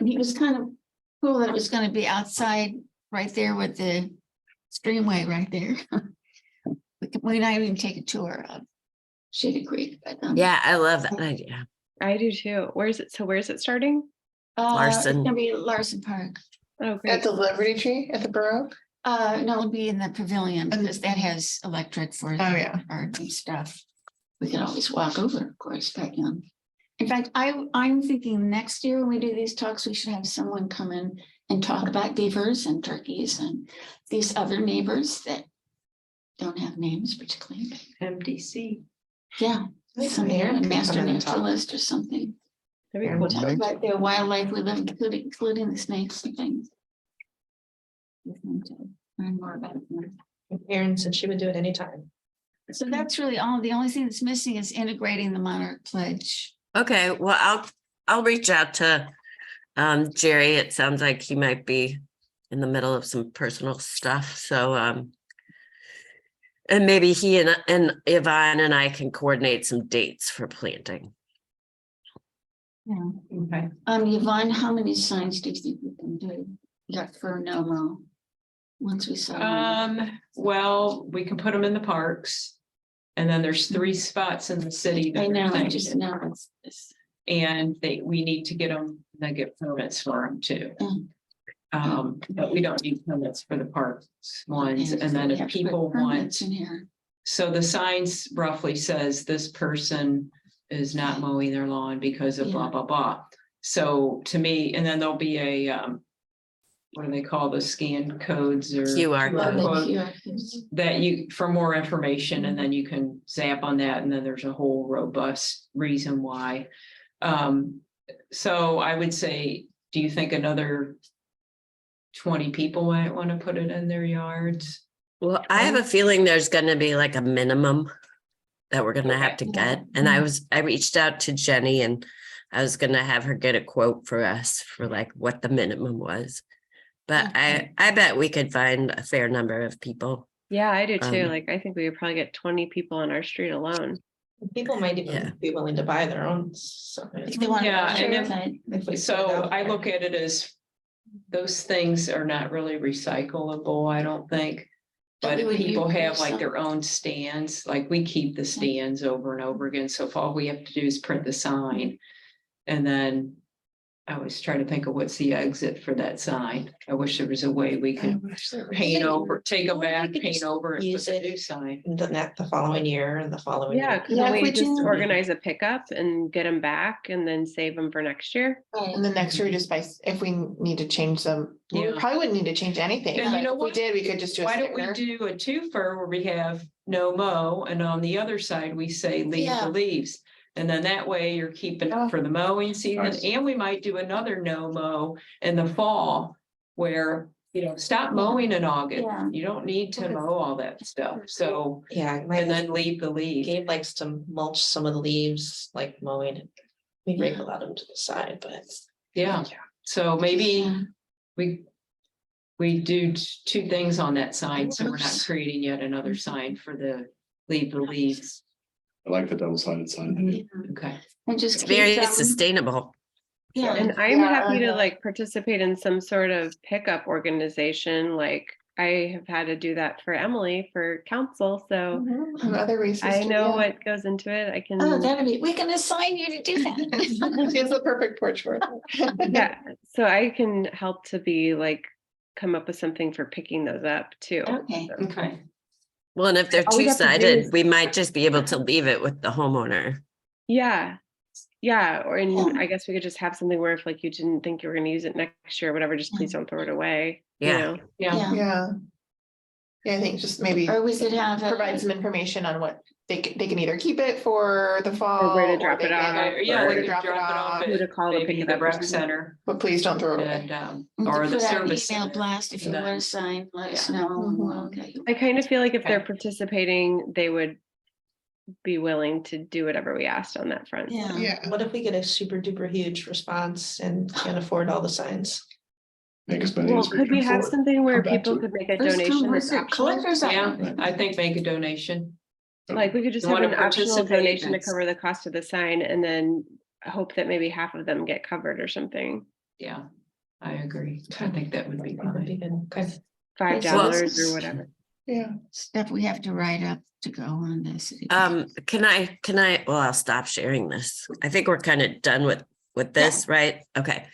Speaker 6: He was kind of cool that it was gonna be outside right there with the streamway right there. We might even take a tour of Shady Creek, but.
Speaker 1: Yeah, I love that idea.
Speaker 5: I do too. Where's it? So where's it starting?
Speaker 6: It's
Speaker 1: Larson.
Speaker 6: gonna be Larson Park.
Speaker 5: Oh,
Speaker 7: At
Speaker 5: great.
Speaker 7: the Liberty Tree at the Borough?
Speaker 6: No, it'll be in the pavilion because that has electric for.
Speaker 7: Oh, yeah.
Speaker 6: Art and stuff. We can always walk over, of course, back in. In fact, I'm thinking next year when we do these talks, we should have someone come in and talk about beavers and turkeys and these other neighbors that don't have names particularly.
Speaker 2: MDC.
Speaker 6: Yeah, some
Speaker 7: Aaron can
Speaker 6: master
Speaker 7: come in and talk.
Speaker 6: naturalist or something.
Speaker 5: That'd be
Speaker 7: Aaron
Speaker 5: cool.
Speaker 7: would
Speaker 6: Talk about their wildlife we live, including the snakes and things. Learn more about it.
Speaker 7: Erin said she would do it anytime.
Speaker 6: So that's really all. The only thing that's missing is integrating the Monarch Pledge.
Speaker 1: Okay, well, I'll reach out to Jerry. It sounds like he might be in the middle of some personal stuff. So and maybe he and Yvonne and I can coordinate some dates for planting.
Speaker 6: Yeah.
Speaker 2: Okay.
Speaker 6: Yvonne, how many signs do you think we can do? Yeah, for NOMO. Once we saw.
Speaker 2: Well, we can put them in the parks. And then there's 3 spots in the city. that
Speaker 6: I
Speaker 2: are
Speaker 6: know, I
Speaker 2: thinking.
Speaker 6: just know it's.
Speaker 2: And we need to get them, they get permits for them too.
Speaker 6: Mm.
Speaker 2: But we don't need permits for the parks ones. And then
Speaker 6: We
Speaker 2: if
Speaker 6: have to put
Speaker 2: people want,
Speaker 6: permits in here.
Speaker 2: so the signs roughly says this person is not mowing their lawn because of blah,
Speaker 6: Yeah.
Speaker 2: blah, blah. So to me, and then there'll be a, what do they call the scan codes or?
Speaker 1: QR
Speaker 6: Oh, the
Speaker 1: code.
Speaker 6: QR codes.
Speaker 2: That you, for more information, and then you can zap on that, and then there's a whole robust reason why. So I would say, do you think another 20 people might want to put it in their yards?
Speaker 1: Well, I have a feeling there's gonna be like a minimum that we're gonna have to
Speaker 6: Okay.
Speaker 1: get. And I reached out to Jenny and I was gonna have her get a quote for us for like what the minimum was. But
Speaker 6: Okay.
Speaker 1: I bet we could find a fair number of people.
Speaker 5: Yeah, I do too.
Speaker 1: Um,
Speaker 5: Like, I think we could probably get 20 people on our street alone.
Speaker 7: People might
Speaker 1: Yeah.
Speaker 7: even be willing to buy their own. So
Speaker 6: If they want.
Speaker 2: Yeah, and
Speaker 6: to
Speaker 2: then-
Speaker 7: if we put it
Speaker 2: So
Speaker 7: out
Speaker 2: I
Speaker 7: there.
Speaker 2: look at it as those things are not really recyclable, I don't think.
Speaker 6: But
Speaker 2: But
Speaker 6: we would
Speaker 2: people have
Speaker 6: use
Speaker 2: like
Speaker 6: some.
Speaker 2: their own stands, like we keep the stands over and over again, so if all we have to do is print the sign. And then I was trying to think of what's the exit for that sign. I wish there was a way we
Speaker 7: I
Speaker 2: could
Speaker 7: wish there was-
Speaker 2: paint over, take them
Speaker 7: Well, we
Speaker 2: back,
Speaker 7: could
Speaker 2: paint
Speaker 7: just
Speaker 2: over it,
Speaker 7: use
Speaker 2: put the
Speaker 7: it.
Speaker 2: new sign.
Speaker 7: And then that the following year and the following.
Speaker 5: Yeah,
Speaker 7: year.
Speaker 5: couldn't
Speaker 4: Yeah, if
Speaker 5: we
Speaker 4: we
Speaker 5: just
Speaker 4: do-
Speaker 5: organize a pickup and get them back and then save them for next year?
Speaker 4: And then next year, just by, if we need to change them, we
Speaker 2: Yeah.
Speaker 4: probably wouldn't need to change anything.
Speaker 2: And you
Speaker 4: but
Speaker 2: know
Speaker 4: if we
Speaker 2: what?
Speaker 4: did, we could just do a
Speaker 2: Why don't we
Speaker 4: sticker.
Speaker 2: do a twofer where we have no mow and on the other side we say leave
Speaker 6: Yeah.
Speaker 2: the leaves? And then that way you're keeping it for the mowing season,
Speaker 3: Nice.
Speaker 2: and we might do another no mow in the fall. Where, stop mowing in August,
Speaker 6: Yeah.
Speaker 2: you don't need to mow all that stuff, so,
Speaker 7: Yeah, my
Speaker 2: and then leave the leaves.
Speaker 7: Gabe likes to mulch some of the leaves, like mowing. We rake a lot of them to the side, but.
Speaker 2: Yeah, so maybe
Speaker 6: Yeah.
Speaker 2: we do two things on that sign, so we're not
Speaker 7: Oops.
Speaker 2: creating yet another sign for the leave the leaves,
Speaker 8: I like the double-sided sign.
Speaker 2: okay.
Speaker 6: And just
Speaker 1: It's
Speaker 6: keep
Speaker 1: very
Speaker 6: them.
Speaker 1: sustainable.
Speaker 6: Yeah,
Speaker 5: And I'm
Speaker 4: Yeah,
Speaker 5: happy to
Speaker 4: yeah.
Speaker 5: like participate in some sort of pickup organization. Like, I have had to do that for Emily for council, so
Speaker 4: And other reasons.
Speaker 5: I
Speaker 4: too,
Speaker 5: know
Speaker 4: yeah.
Speaker 5: what goes into it. I can.
Speaker 6: oh, that'd be, we can assign you to do that.
Speaker 4: She has the perfect porch for it.
Speaker 5: Yeah, so I can help to be like, come up with something for picking those up too.
Speaker 6: Okay.
Speaker 5: So-
Speaker 2: Okay,
Speaker 1: Well, and if they're
Speaker 5: All we have to do
Speaker 1: two-sided,
Speaker 5: is-
Speaker 1: we might just be able to leave it with the homeowner.
Speaker 5: Yeah. Yeah, or
Speaker 6: Yeah.
Speaker 5: I guess we could just have something where if like you didn't think you were gonna use it next year or whatever, just please don't throw it away. you
Speaker 1: Yeah.
Speaker 5: know?
Speaker 2: yeah,
Speaker 4: Yeah. Yeah, I think just maybe
Speaker 6: Or we could have.
Speaker 4: provide some information on what they can either keep it for the fall.
Speaker 5: where to drop
Speaker 4: they
Speaker 5: it
Speaker 4: can-
Speaker 5: off,
Speaker 2: or, yeah,
Speaker 4: where
Speaker 2: we
Speaker 4: to
Speaker 2: could
Speaker 4: drop it off,
Speaker 5: Who to call to pick
Speaker 2: maybe
Speaker 5: it
Speaker 2: the
Speaker 5: up or
Speaker 2: rec
Speaker 5: something.
Speaker 2: center
Speaker 4: but please don't throw it away.
Speaker 2: and,
Speaker 6: We could
Speaker 2: or the
Speaker 6: put out an
Speaker 2: service.
Speaker 6: email
Speaker 2: center.
Speaker 6: blast if you
Speaker 2: Yeah.
Speaker 6: want to sign, let us
Speaker 2: Yeah.
Speaker 6: know.
Speaker 4: Mhm.
Speaker 6: Okay.
Speaker 5: I kind of feel like if they're
Speaker 2: Okay.
Speaker 5: participating, they would be willing to do whatever we asked on that front.
Speaker 6: Yeah.
Speaker 4: Yeah.
Speaker 7: What if we get a super duper huge response and can't afford all the signs?
Speaker 8: Make as many
Speaker 5: Well,
Speaker 8: as we
Speaker 5: could
Speaker 8: can
Speaker 5: we have
Speaker 8: afford.
Speaker 5: something where
Speaker 8: Come back to
Speaker 5: people
Speaker 8: it.
Speaker 5: could make a
Speaker 6: First come,
Speaker 5: donation
Speaker 6: first
Speaker 5: that's
Speaker 6: served.
Speaker 5: optional?
Speaker 6: Collector's
Speaker 2: Yeah,
Speaker 6: item.
Speaker 2: I think make a donation.
Speaker 5: Like, we could just
Speaker 2: You
Speaker 5: have
Speaker 2: wanna
Speaker 5: an optional
Speaker 2: participate,
Speaker 5: donation to
Speaker 2: that's-
Speaker 5: cover the cost of the sign and then hope that maybe half of them get covered or something.
Speaker 2: Yeah, I agree. I think that would be
Speaker 7: That would be
Speaker 2: fine.
Speaker 7: good. Okay.
Speaker 5: $5 or whatever.
Speaker 4: Yeah.
Speaker 6: Stuff we have to write up to go on this.
Speaker 1: Can I, well, I'll stop sharing this. I think we're kind of done with this, right? Okay.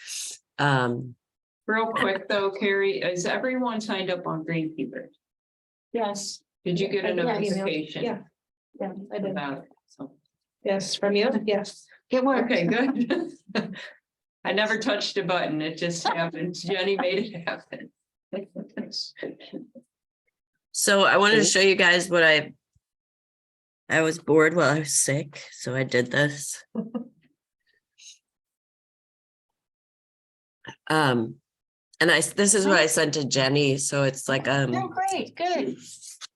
Speaker 2: Real quick though, Carrie, is everyone signed up on Greenkeeper?
Speaker 6: Yes.
Speaker 2: Did you get a
Speaker 7: Yeah, email.
Speaker 2: notification?
Speaker 7: Yeah. Yeah, I did.
Speaker 2: About it? So-
Speaker 7: Yes, from you, yes.
Speaker 6: It worked.
Speaker 2: Okay, good. I never touched a button. It just happened. Jenny made it happen.
Speaker 1: So I wanted to show you guys what I was bored while I was sick, so I did this. And this is what I sent to Jenny, so it's like
Speaker 6: Oh, great, good.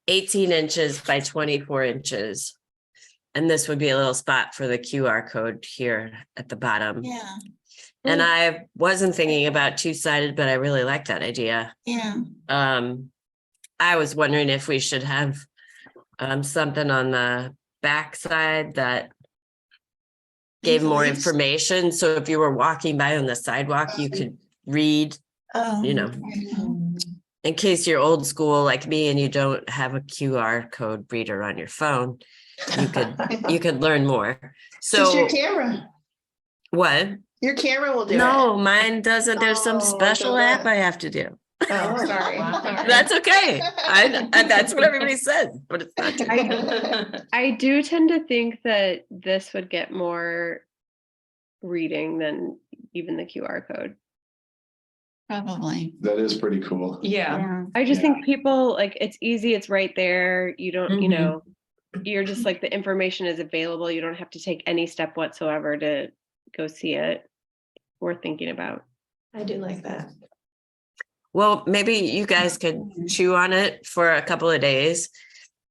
Speaker 1: 18 inches by 24 inches. And this would be a little spot for the QR code here at the bottom.
Speaker 6: Yeah,
Speaker 1: And I wasn't thinking about two-sided, but I really like that idea.
Speaker 6: yeah.
Speaker 1: I was wondering if we should have something on the backside that gave more
Speaker 6: Leaflets.
Speaker 1: information. So if you were walking by on the sidewalk, you could read,
Speaker 6: Oh.
Speaker 1: you know, in case you're old school like me and you don't have a QR code reader on your phone, you could learn more.
Speaker 4: Just
Speaker 1: So
Speaker 4: your camera.
Speaker 1: what?
Speaker 4: Your camera will do it.
Speaker 1: No, mine doesn't. There's some
Speaker 4: Oh,
Speaker 1: special
Speaker 4: so
Speaker 1: app
Speaker 4: that-
Speaker 1: I have to do.
Speaker 4: Oh, sorry.
Speaker 2: Wow.
Speaker 4: Sorry.
Speaker 1: That's okay. That's what everybody says, but it's not true.
Speaker 5: I do tend to think that this would get more reading than even the QR code.
Speaker 6: Probably.
Speaker 8: That is pretty cool.
Speaker 2: Yeah,
Speaker 6: Yeah.
Speaker 5: I just think people like it's easy, it's right there. You don't, you
Speaker 2: Mhm.
Speaker 5: know, you're just like the information is available. You don't have to take any step whatsoever to go see it. Worth thinking about.
Speaker 7: I do like that.
Speaker 1: Well, maybe you guys could chew on it for a couple of days.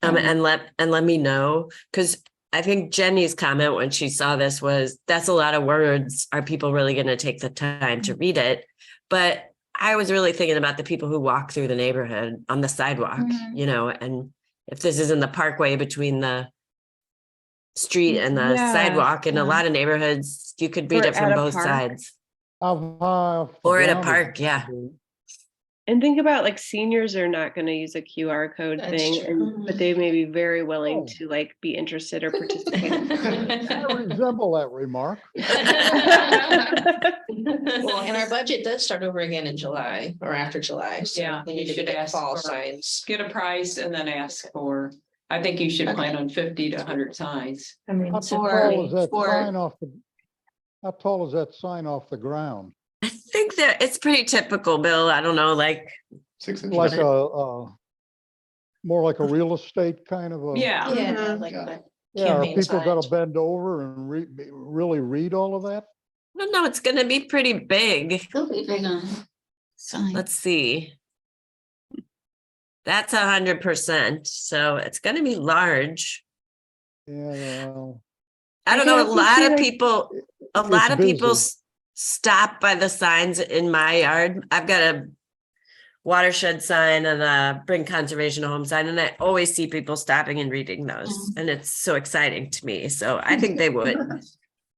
Speaker 1: And let me know, because I think Jenny's comment when she saw this was, that's a lot of words. Are people really going to take the time to read it? But I was really thinking about the people who walk through the neighborhood on the sidewalk, you know, and if this is in the parkway between the street and the
Speaker 5: Yeah,
Speaker 1: sidewalk, in a
Speaker 6: yeah.
Speaker 1: lot of neighborhoods, you could read
Speaker 5: Or
Speaker 1: it from
Speaker 5: at a
Speaker 1: both
Speaker 5: park.
Speaker 1: sides.
Speaker 9: How high off the
Speaker 1: Or at a
Speaker 9: ground is
Speaker 1: park,
Speaker 9: it
Speaker 1: yeah.
Speaker 9: gonna be?
Speaker 5: And think about like seniors are not going to use a QR code
Speaker 7: That's
Speaker 5: thing,
Speaker 7: true.
Speaker 5: but they may be very willing
Speaker 9: Oh.
Speaker 5: to like be interested or participate.
Speaker 9: I resemble that remark.
Speaker 7: Well, and our budget does start over again in July or after July. So
Speaker 2: Yeah,
Speaker 7: we
Speaker 2: you
Speaker 7: need to
Speaker 2: should
Speaker 7: get
Speaker 2: ask
Speaker 7: fall
Speaker 2: for-
Speaker 7: signs.
Speaker 2: Get a price and then ask for, I think you should plan on 50 to 100 signs.
Speaker 7: I mean,
Speaker 9: How
Speaker 7: so
Speaker 9: tall is that
Speaker 6: for-
Speaker 9: sign off the, how tall is that sign off the ground?
Speaker 1: I think that it's pretty typical, Bill. I don't know, like,
Speaker 8: 6 inches.
Speaker 9: Like more like a real estate kind of a?
Speaker 2: Yeah,
Speaker 7: yeah, like
Speaker 8: Yeah.
Speaker 7: the
Speaker 9: Yeah, are
Speaker 7: campaign
Speaker 9: people gonna
Speaker 7: signs.
Speaker 9: bend over and really read all of that?
Speaker 1: I don't know, it's gonna be pretty big.
Speaker 6: They'll be big on sign.
Speaker 1: Let's see. That's 100%, so it's gonna be large.
Speaker 9: Yeah, well,
Speaker 1: I don't
Speaker 5: I
Speaker 1: know, a
Speaker 5: guess you
Speaker 1: lot
Speaker 5: see,
Speaker 1: of
Speaker 5: like-
Speaker 1: people, a
Speaker 9: It's
Speaker 1: lot of people
Speaker 9: busy.
Speaker 1: stop by the signs in my yard. I've got a watershed sign and a bring conservation home sign, and I always see people stopping and reading those, and it's so exciting to me. So I think they would.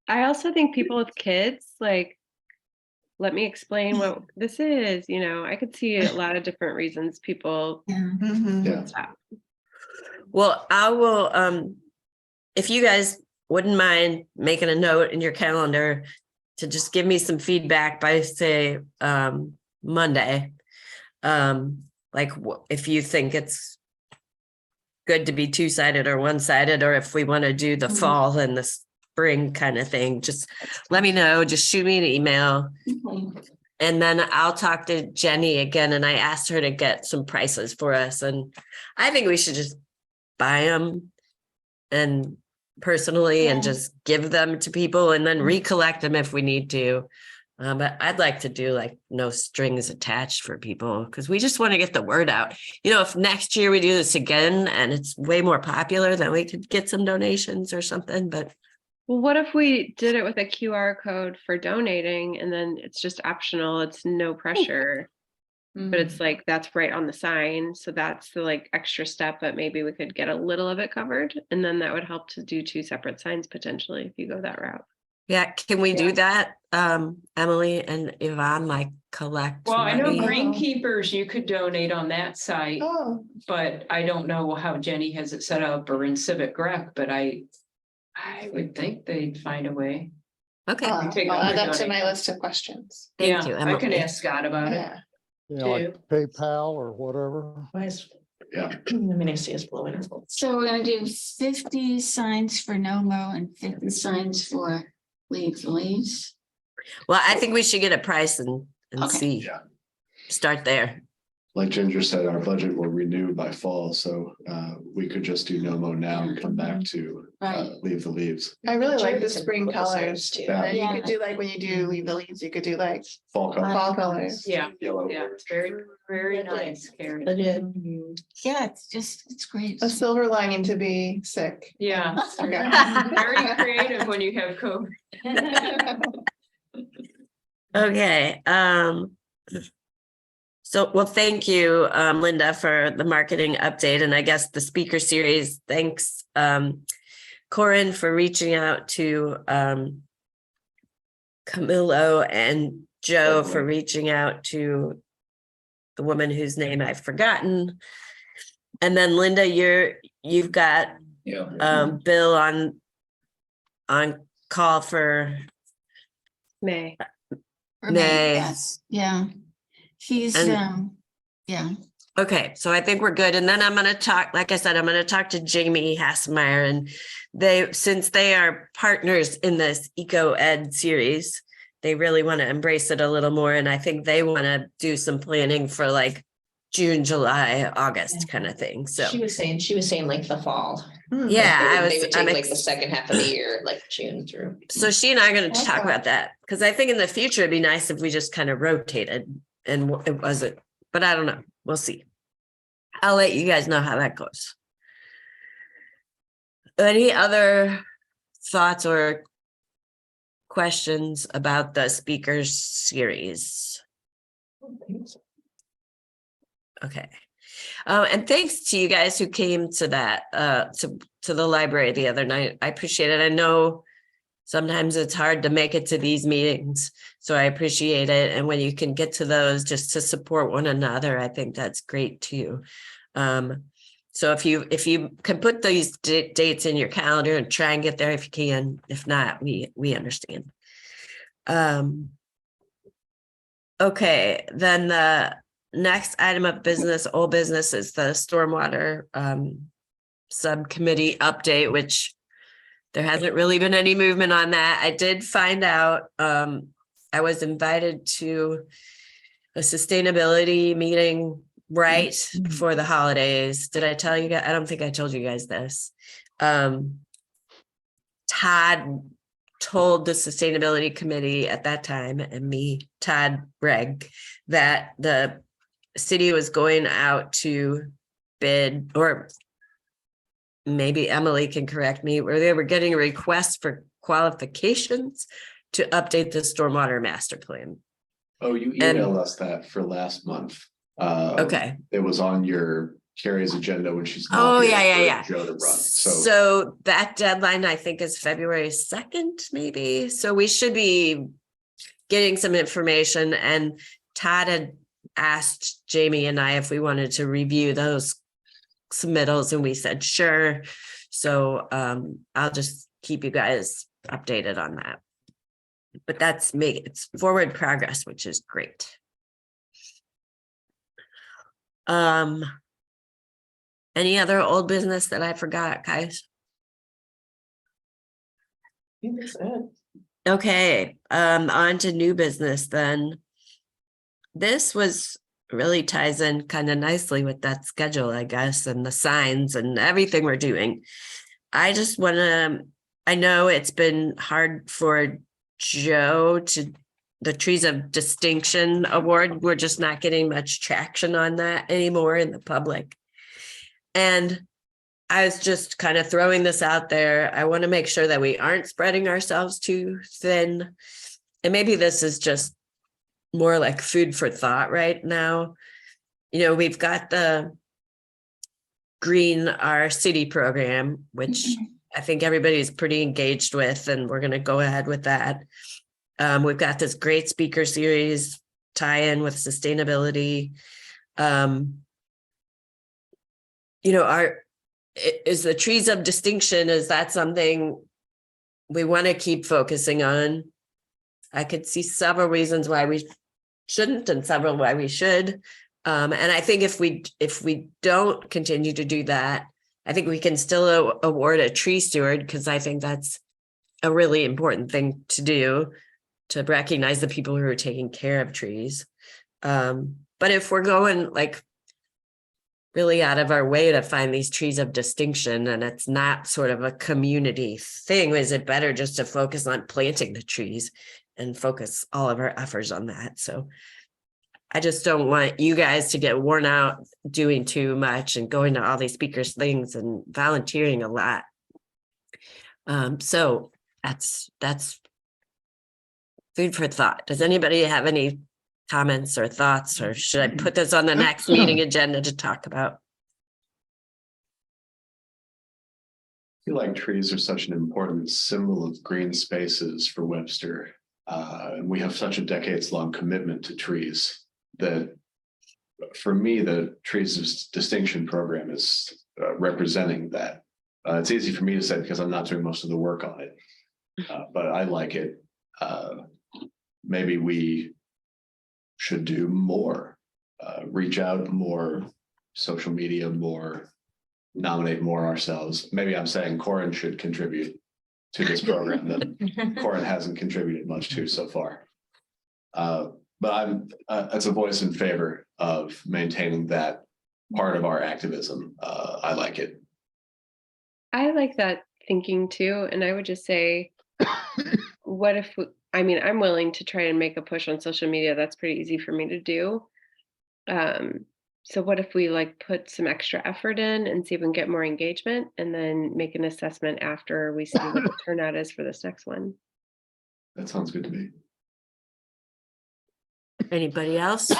Speaker 5: I also think people with kids, like, let me explain what this is, you know, I could see a lot of different reasons people
Speaker 6: Yeah.
Speaker 8: Yeah.
Speaker 5: stop.
Speaker 1: Well, I will, if you guys wouldn't mind making a note in your calendar to just give me some feedback by, say, Monday. Like if you think it's good to be two-sided or one-sided, or if we want to do the
Speaker 6: Mhm.
Speaker 1: fall and the spring kind of thing, just let me know. Just shoot me an email.
Speaker 6: Okay.
Speaker 1: And then I'll talk to Jenny again, and I asked her to get some prices for us, and I think we should just buy them and personally and
Speaker 6: Yeah.
Speaker 1: just give them to people and then recollect them if we need to. But I'd like to do like no strings attached for people, because we just want to get the word out. You know, if next year we do this again and it's way more popular, then we could get some donations or something, but
Speaker 5: Well, what if we did it with a QR code for donating and then it's just optional, it's no pressure, but it's like, that's right on the sign. So that's the like extra step, but maybe we could get a little of it covered. And then that would help to do 2 separate signs potentially if you go that route.
Speaker 1: yeah, can we do that? Emily and Yvonne, like collect
Speaker 2: well, I know
Speaker 1: money?
Speaker 2: Greenkeepers, you could donate on that site,
Speaker 7: Oh,
Speaker 2: but I don't know how Jenny has it set up or in Civic Rec, but I would think they'd find a way.
Speaker 1: Okay,
Speaker 4: Uh,
Speaker 2: Take
Speaker 4: I'll add that to
Speaker 2: donation.
Speaker 4: my list of questions.
Speaker 1: thank
Speaker 2: Yeah,
Speaker 1: you,
Speaker 2: I can
Speaker 1: Emily.
Speaker 2: ask Scott about it.
Speaker 4: Yeah.
Speaker 9: You know, like PayPal or whatever.
Speaker 7: why is?
Speaker 8: Yeah.
Speaker 7: I mean, I see it's blowing.
Speaker 6: So we're gonna do 50 signs for no mow and 50 signs for leave the leaves.
Speaker 1: Well, I think we should get a price and
Speaker 6: Okay.
Speaker 1: see.
Speaker 8: Yeah.
Speaker 1: Start there.
Speaker 8: Like Ginger said, our budget will renew by fall, so we could just do no mo now and come back to
Speaker 6: Right.
Speaker 8: leave the leaves.
Speaker 4: I really like the
Speaker 7: Cherries and
Speaker 4: spring
Speaker 7: purple signs,
Speaker 4: colors.
Speaker 7: too.
Speaker 8: Yeah.
Speaker 4: And you
Speaker 6: Yeah.
Speaker 4: could do like when you do leave the leaves, you could do like
Speaker 8: Fall color,
Speaker 4: fall colors.
Speaker 2: Yeah,
Speaker 8: yellow.
Speaker 2: yeah, it's very, very nice, Karen.
Speaker 7: Legit.
Speaker 6: Yeah, it's great.
Speaker 4: A silver lining to be sick.
Speaker 2: Yeah,
Speaker 4: Okay.
Speaker 2: very creative when you have COVID.
Speaker 1: Okay, so, well, thank you, Linda, for the marketing update, and I guess the speaker series. Thanks, Corin, for reaching out to, Camilo, and Joe for reaching out to the woman whose name I've forgotten. And then Linda, you've got,
Speaker 3: Yeah.
Speaker 1: Bill on call for,
Speaker 5: May.
Speaker 6: For me,
Speaker 1: Nay.
Speaker 6: yes, yeah. He's,
Speaker 1: And-
Speaker 6: yeah,
Speaker 1: okay, so I think we're good. And then I'm gonna talk, like I said, I'm gonna talk to Jamie Hassmeyer, and since they are partners in this Eco Ed series, they really want to embrace it a little more. And I think they want to do some planning for like June, July, August kind of thing. So,
Speaker 7: She was saying like the fall.
Speaker 1: yeah,
Speaker 7: They would take like the
Speaker 1: ex-
Speaker 7: second half of the year, like June through.
Speaker 1: so she and I are going to
Speaker 6: Like
Speaker 1: talk
Speaker 6: that.
Speaker 1: about that because I think in the future it'd be nice if we just kind of rotated and it wasn't, but I don't know. We'll see. I'll let you guys know how that goes. Any other thoughts or questions about the speakers series? Okay. And thanks to you guys who came to that, to the library the other night. I appreciate it. I know sometimes it's hard to make it to these meetings, so I appreciate it. And when you can get to those just to support one another, I think that's great too. So if you can put these dates in your calendar and try and get there if you can, if not, we understand. Okay, then the next item of business, old business, is the stormwater subcommittee update, which there hasn't really been any movement on that. I did find out, I was invited to a sustainability meeting right before the holidays. Did I tell you guys? I don't think I told you guys this. Todd told the sustainability committee at that time, and me, Todd Bragg, that the city was going out to bid, or maybe Emily can correct me, where they were getting a request for qualifications to update the stormwater master plan.
Speaker 8: Oh, you
Speaker 1: And-
Speaker 8: emailed us that for last month.
Speaker 1: Okay.
Speaker 8: It was on your Carrie's agenda when she's.
Speaker 1: Oh,
Speaker 8: not here
Speaker 1: yeah,
Speaker 8: for
Speaker 1: yeah.
Speaker 8: Joe to run, so.
Speaker 1: So that deadline, I think, is February 2nd, maybe. So we should be getting some information, and Todd had asked Jamie and I if we wanted to review those submittals, and we said sure. So I'll just keep you guys updated on that. But it's forward progress, which is great. Any other old business that I forgot, guys? Okay, on to new business then. This really ties in kind of nicely with that schedule, I guess, and the signs and everything we're doing. I just want to, I know it's been hard for Joe to, the Trees of Distinction Award, we're just not getting much traction on that anymore in the public. And I was just kind of throwing this out there. I want to make sure that we aren't spreading ourselves too thin. And maybe this is just more like food for thought right now. You know, we've got the Green Our City program, which I think everybody's pretty engaged with, and we're going to go ahead with that. We've got this great speaker series tie-in with sustainability. You know, is the Trees of Distinction, is that something we want to keep focusing on? I could see several reasons why we shouldn't and several why we should. And I think if we don't continue to do that, I think we can still award a tree steward, because I think that's a really important thing to do, to recognize the people who are taking care of trees. But if we're going like really out of our way to find these trees of distinction, and it's not sort of a community thing, is it better just to focus on planting the trees and focus all of our efforts on that? So I just don't want you guys to get worn out doing too much and going to all these speakers things and volunteering a lot. So that's food for thought. Does anybody have any comments or thoughts, or should I put this on the next meeting agenda to talk about?
Speaker 8: I feel like trees are such an important symbol of green spaces for Webster. And we have such a decades-long commitment to trees that, for me, the Trees of Distinction program is representing that. It's easy for me to say because I'm not doing most of the work on it, but I like it. Maybe we should do more, reach out more, social media more, nominate more ourselves. Maybe I'm saying Corin should contribute to this program that Corin hasn't contributed much to so far. But I'm, it's a voice in favor of maintaining that part of our activism. I like it.
Speaker 5: I like that thinking too, and I would just say, what if, I mean, I'm willing to try and make a push on social media. That's pretty easy for me to do. So what if we like put some extra effort in and see if we can get more engagement and then make an assessment after we see what the turnout is for this next one?
Speaker 8: That sounds good to me.
Speaker 1: Anybody else?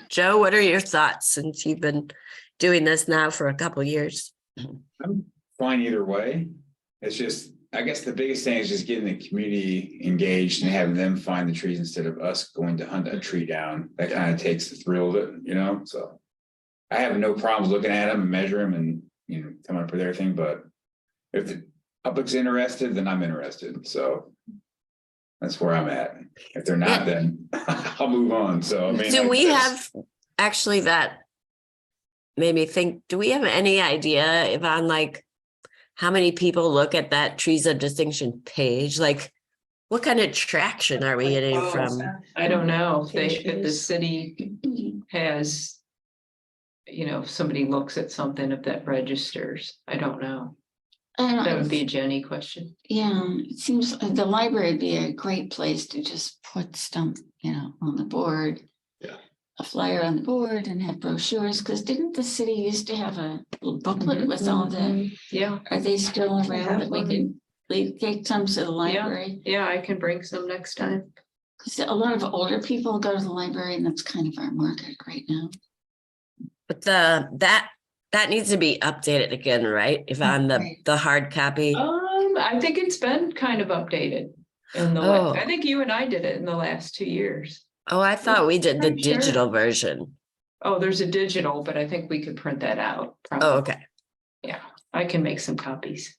Speaker 1: Joe, what are your thoughts since you've been doing this now for a couple years?
Speaker 3: I'm fine either way. It's just, I guess the biggest thing is just getting the community engaged and having them find the trees instead of us going to hunt a tree down. That kind of takes the thrill of it, you know, so. I have no problems looking at them and measuring them and, you know, coming up with everything, but if the public's interested, then I'm interested, so. That's where I'm at. If they're not, then I'll move on, so I mean.
Speaker 1: Do
Speaker 3: I
Speaker 1: we
Speaker 3: guess-
Speaker 1: have, actually that made me think, do we have any idea if on like how many people look at that Trees of Distinction page? Like, what kind of traction are we getting from?
Speaker 2: I don't know if the city has, you know, if somebody looks at something, if that registers, I don't know.
Speaker 6: I don't
Speaker 2: That
Speaker 6: know.
Speaker 2: would be a Jenny question.
Speaker 6: Yeah, it seems like the library would be a great place to just put stuff, you know, on the board.
Speaker 8: Yeah.
Speaker 6: A flyer on the board and have brochures, because didn't the city used to have a little booklet with all the,
Speaker 2: Yeah,
Speaker 6: are they still around
Speaker 2: have
Speaker 6: that we
Speaker 2: one.
Speaker 6: can take some to the library?
Speaker 2: yeah, I can bring some next time.
Speaker 6: Because a lot of older people go to the library and that's kind of our market right now.
Speaker 1: But that needs to be updated again, right? If on
Speaker 6: Right.
Speaker 1: the hard copy.
Speaker 2: I think it's been kind of updated.
Speaker 1: Oh.
Speaker 2: I think you and I did it in the last 2 years.
Speaker 1: Oh, I thought we did the
Speaker 2: I'm sure.
Speaker 1: digital version.
Speaker 2: Oh, there's a digital, but I think we could print that out. probably.
Speaker 1: Oh, okay.
Speaker 2: Yeah, I can make some copies.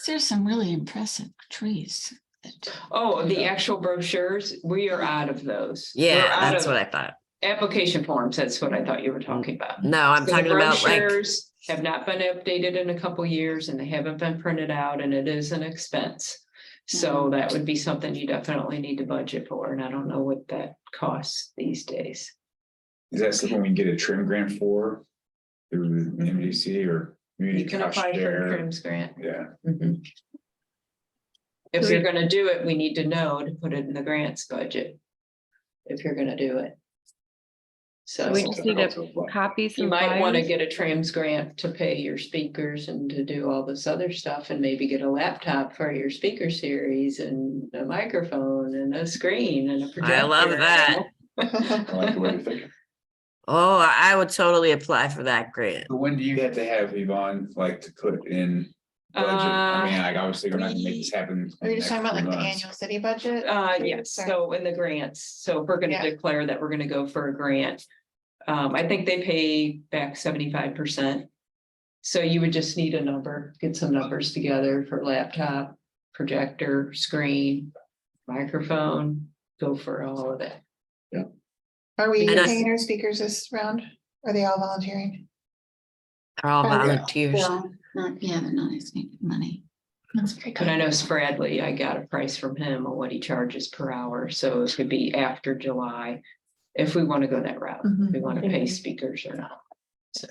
Speaker 6: There's some really impressive trees.
Speaker 2: Oh, the actual brochures, we are out of those. We're
Speaker 1: Yeah,
Speaker 2: out
Speaker 1: that's
Speaker 2: of
Speaker 1: what I thought.
Speaker 2: application forms, that's what I thought you were talking about.
Speaker 1: No, I'm
Speaker 2: So the
Speaker 1: talking about like,
Speaker 2: brochures have not been updated in a couple years and they haven't been printed out and it is an expense. So that would be something you definitely need to budget for, and I don't know what that costs these days.
Speaker 3: Is that something we can get a trim grant for? Through the MDC or community
Speaker 2: You can
Speaker 3: cost
Speaker 2: apply for a
Speaker 3: share?
Speaker 2: TRIMS grant.
Speaker 3: Yeah,
Speaker 2: Mhm. If you're gonna do it, we need to know to put it in the grants budget. If you're gonna do it. So
Speaker 5: We just need to
Speaker 3: difficult to apply.
Speaker 5: copy
Speaker 2: you
Speaker 5: some
Speaker 2: might want to
Speaker 5: flyers.
Speaker 2: get a TRIMS grant to pay your speakers and to do all this other stuff and maybe get a laptop for your speaker series and a microphone and a screen and a projector.
Speaker 1: I love that.
Speaker 8: I like the way you're thinking.
Speaker 1: Oh, I would totally apply for that grant.
Speaker 3: So when do you have to have Yvonne, like, to put in budget? I mean, like, obviously, we're not gonna make this happen. in
Speaker 4: Are you
Speaker 3: the
Speaker 4: just
Speaker 3: next
Speaker 4: talking about
Speaker 3: 3
Speaker 4: like the
Speaker 3: months.
Speaker 4: annual city budget?
Speaker 2: Yes,
Speaker 4: Sorry.
Speaker 2: so in the grants, so if we're gonna
Speaker 4: Yeah.
Speaker 2: declare that we're gonna go for a grant. I think they pay back 75%. So you would just need a number, get some numbers together for laptop, projector, screen, microphone, go for all of that.
Speaker 4: Are we
Speaker 1: And I-
Speaker 4: paying our speakers this round? Are they all volunteering?
Speaker 1: They're all
Speaker 6: Oh, yeah.
Speaker 1: volunteers.
Speaker 6: Well, they're not asking money.
Speaker 4: That's very
Speaker 2: But I
Speaker 4: good.
Speaker 2: know Spradley, I got a price from him on what he charges per hour, so it could be after July. If we want to go that route, if we want to pay speakers or not. So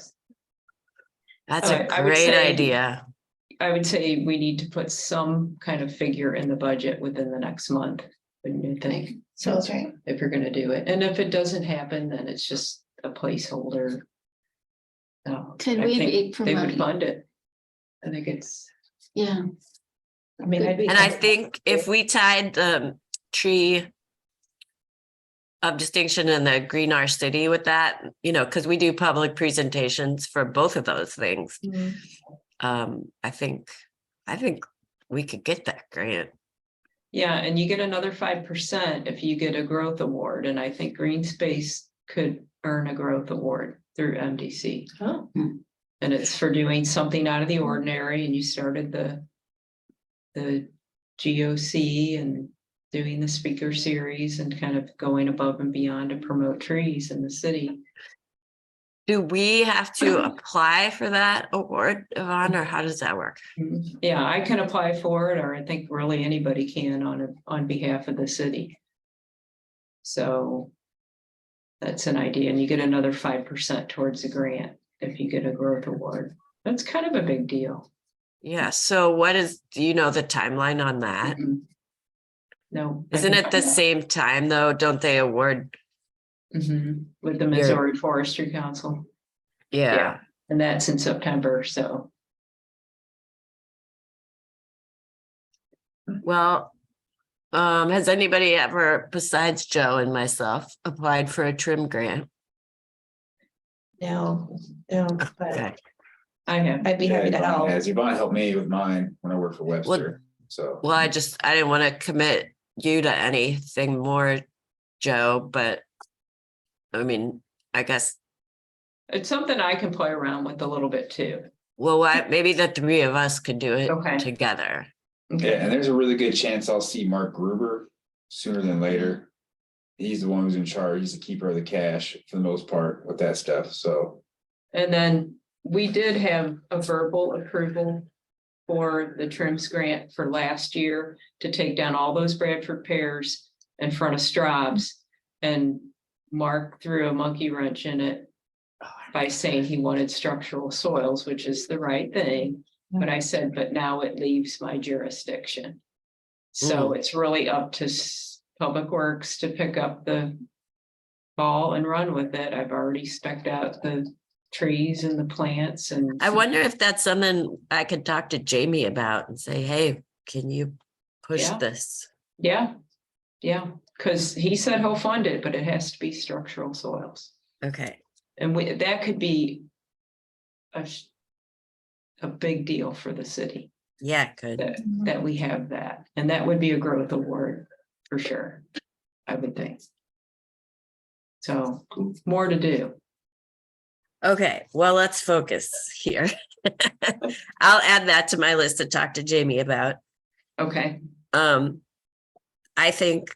Speaker 1: That's a
Speaker 2: I would
Speaker 1: great
Speaker 2: say-
Speaker 1: idea.
Speaker 2: I would say we need to put some kind of figure in the budget within the next month. Wouldn't you think? So
Speaker 4: That's right.
Speaker 2: if you're gonna do it, and if it doesn't happen, then it's just a placeholder. No,
Speaker 6: Could
Speaker 2: I
Speaker 6: we
Speaker 2: think
Speaker 6: be
Speaker 2: they would
Speaker 6: promoting?
Speaker 2: fund it. I think it's,
Speaker 6: Yeah.
Speaker 2: I mean, I'd be.
Speaker 1: And I think if we tied the tree of distinction and the Green Our City with that, you know, because we do public presentations for both of those things. I think we could get that grant.
Speaker 2: Yeah, and you get another 5% if you get a growth award, and I think Green Space could earn a growth award through MDC.
Speaker 4: Oh.
Speaker 2: And it's for doing something out of the ordinary, and you started the GOC and doing the speaker series and kind of going above and beyond to promote trees in the city.
Speaker 1: Do we have to apply for that award, Yvonne, or how does that work?
Speaker 2: Yeah, I can apply for it, or I think really anybody can on behalf of the city. So that's an idea, and you get another 5% towards the grant if you get a growth award. That's kind of a big deal.
Speaker 1: Yeah, so do you know the timeline on that?
Speaker 2: Mhm. No. I
Speaker 1: Isn't
Speaker 2: can
Speaker 1: it the
Speaker 2: find out.
Speaker 1: same time though? Don't they award?
Speaker 2: With the Missouri Forestry Council,
Speaker 1: Yeah,
Speaker 2: and that's in September, so.
Speaker 1: well, has anybody ever, besides Joe and myself, applied for a trim grant?
Speaker 7: No, no, but
Speaker 1: Okay,
Speaker 2: I have.
Speaker 7: I'd be happy to help.
Speaker 3: As Yvonne helped me with mine when I worked for Webster, so.
Speaker 1: well, I didn't want to commit you to anything more, Joe, but I mean, I guess,
Speaker 2: It's something I can play around with a little bit too.
Speaker 1: well, maybe the three of us could do it
Speaker 2: Okay.
Speaker 1: together.
Speaker 3: Yeah, and there's a really good chance I'll see Mark Gruber sooner than later. He's the one who's in charge. He's the keeper of the cash for the most part with that stuff, so.
Speaker 2: And then we did have a verbal approval for the trims grant for last year to take down all those Bradford pears in front of Straub's. And Mark threw a monkey wrench in it by saying he wanted structural soils, which is the right thing. But I said, but now it leaves my jurisdiction. So it's really up to Public Works to pick up the ball and run with it. I've already spec'd out the trees and the plants and.
Speaker 1: I wonder if that's something I could talk to Jamie about and say, hey, can you push
Speaker 2: Yeah.
Speaker 1: this?
Speaker 2: Yeah, because he said he'll fund it, but it has to be structural soils.
Speaker 1: Okay,
Speaker 2: And that could be a big deal for the city
Speaker 1: yeah, good.
Speaker 2: that we have that. And that would be a growth award for sure, I would think. So more to do.
Speaker 1: Okay, well, let's focus here. I'll add that to my list to talk to Jamie about.
Speaker 2: Okay,
Speaker 1: I think,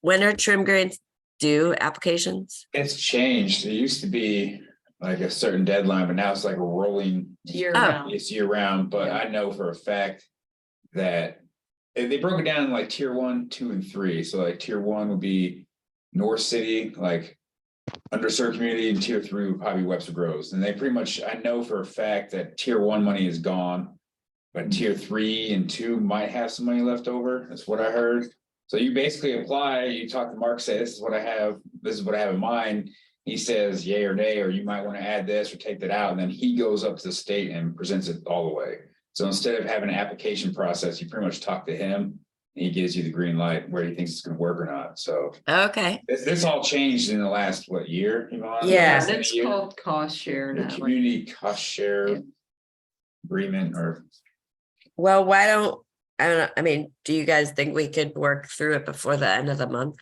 Speaker 1: when are trim grants due applications?
Speaker 3: It's changed. It used to be like a certain deadline, but now it's like a rolling.
Speaker 2: year
Speaker 1: Oh.
Speaker 2: round.
Speaker 3: It's year round, but I know for a fact that they broke it down in like tier 1, 2, and 3. So like tier 1 would be North City, like underserved community, and tier 3 would probably be Webster Groves. And they pretty much, I know for a fact that tier 1 money is gone. But tier 3 and 2 might have some money left over. That's what I heard. So you basically apply, you talk to Mark, say, this is what I have in mind. He says yay or nay, or you might want to add this or take that out. And then he goes up to the state and presents it all the way. So instead of having an application process, you pretty much talk to him and he gives you the green light where he thinks it's going to work or not. So
Speaker 1: Okay,
Speaker 3: this all changed in the last, year? Yvonne?
Speaker 1: Yeah.
Speaker 3: Less than a
Speaker 2: It's
Speaker 3: year?
Speaker 2: called cost share
Speaker 3: The
Speaker 2: now.
Speaker 3: community cost share
Speaker 2: Yeah.
Speaker 3: agreement, or
Speaker 1: well, why don't, I don't know, I mean, do you guys think we could work through it before the end of the month?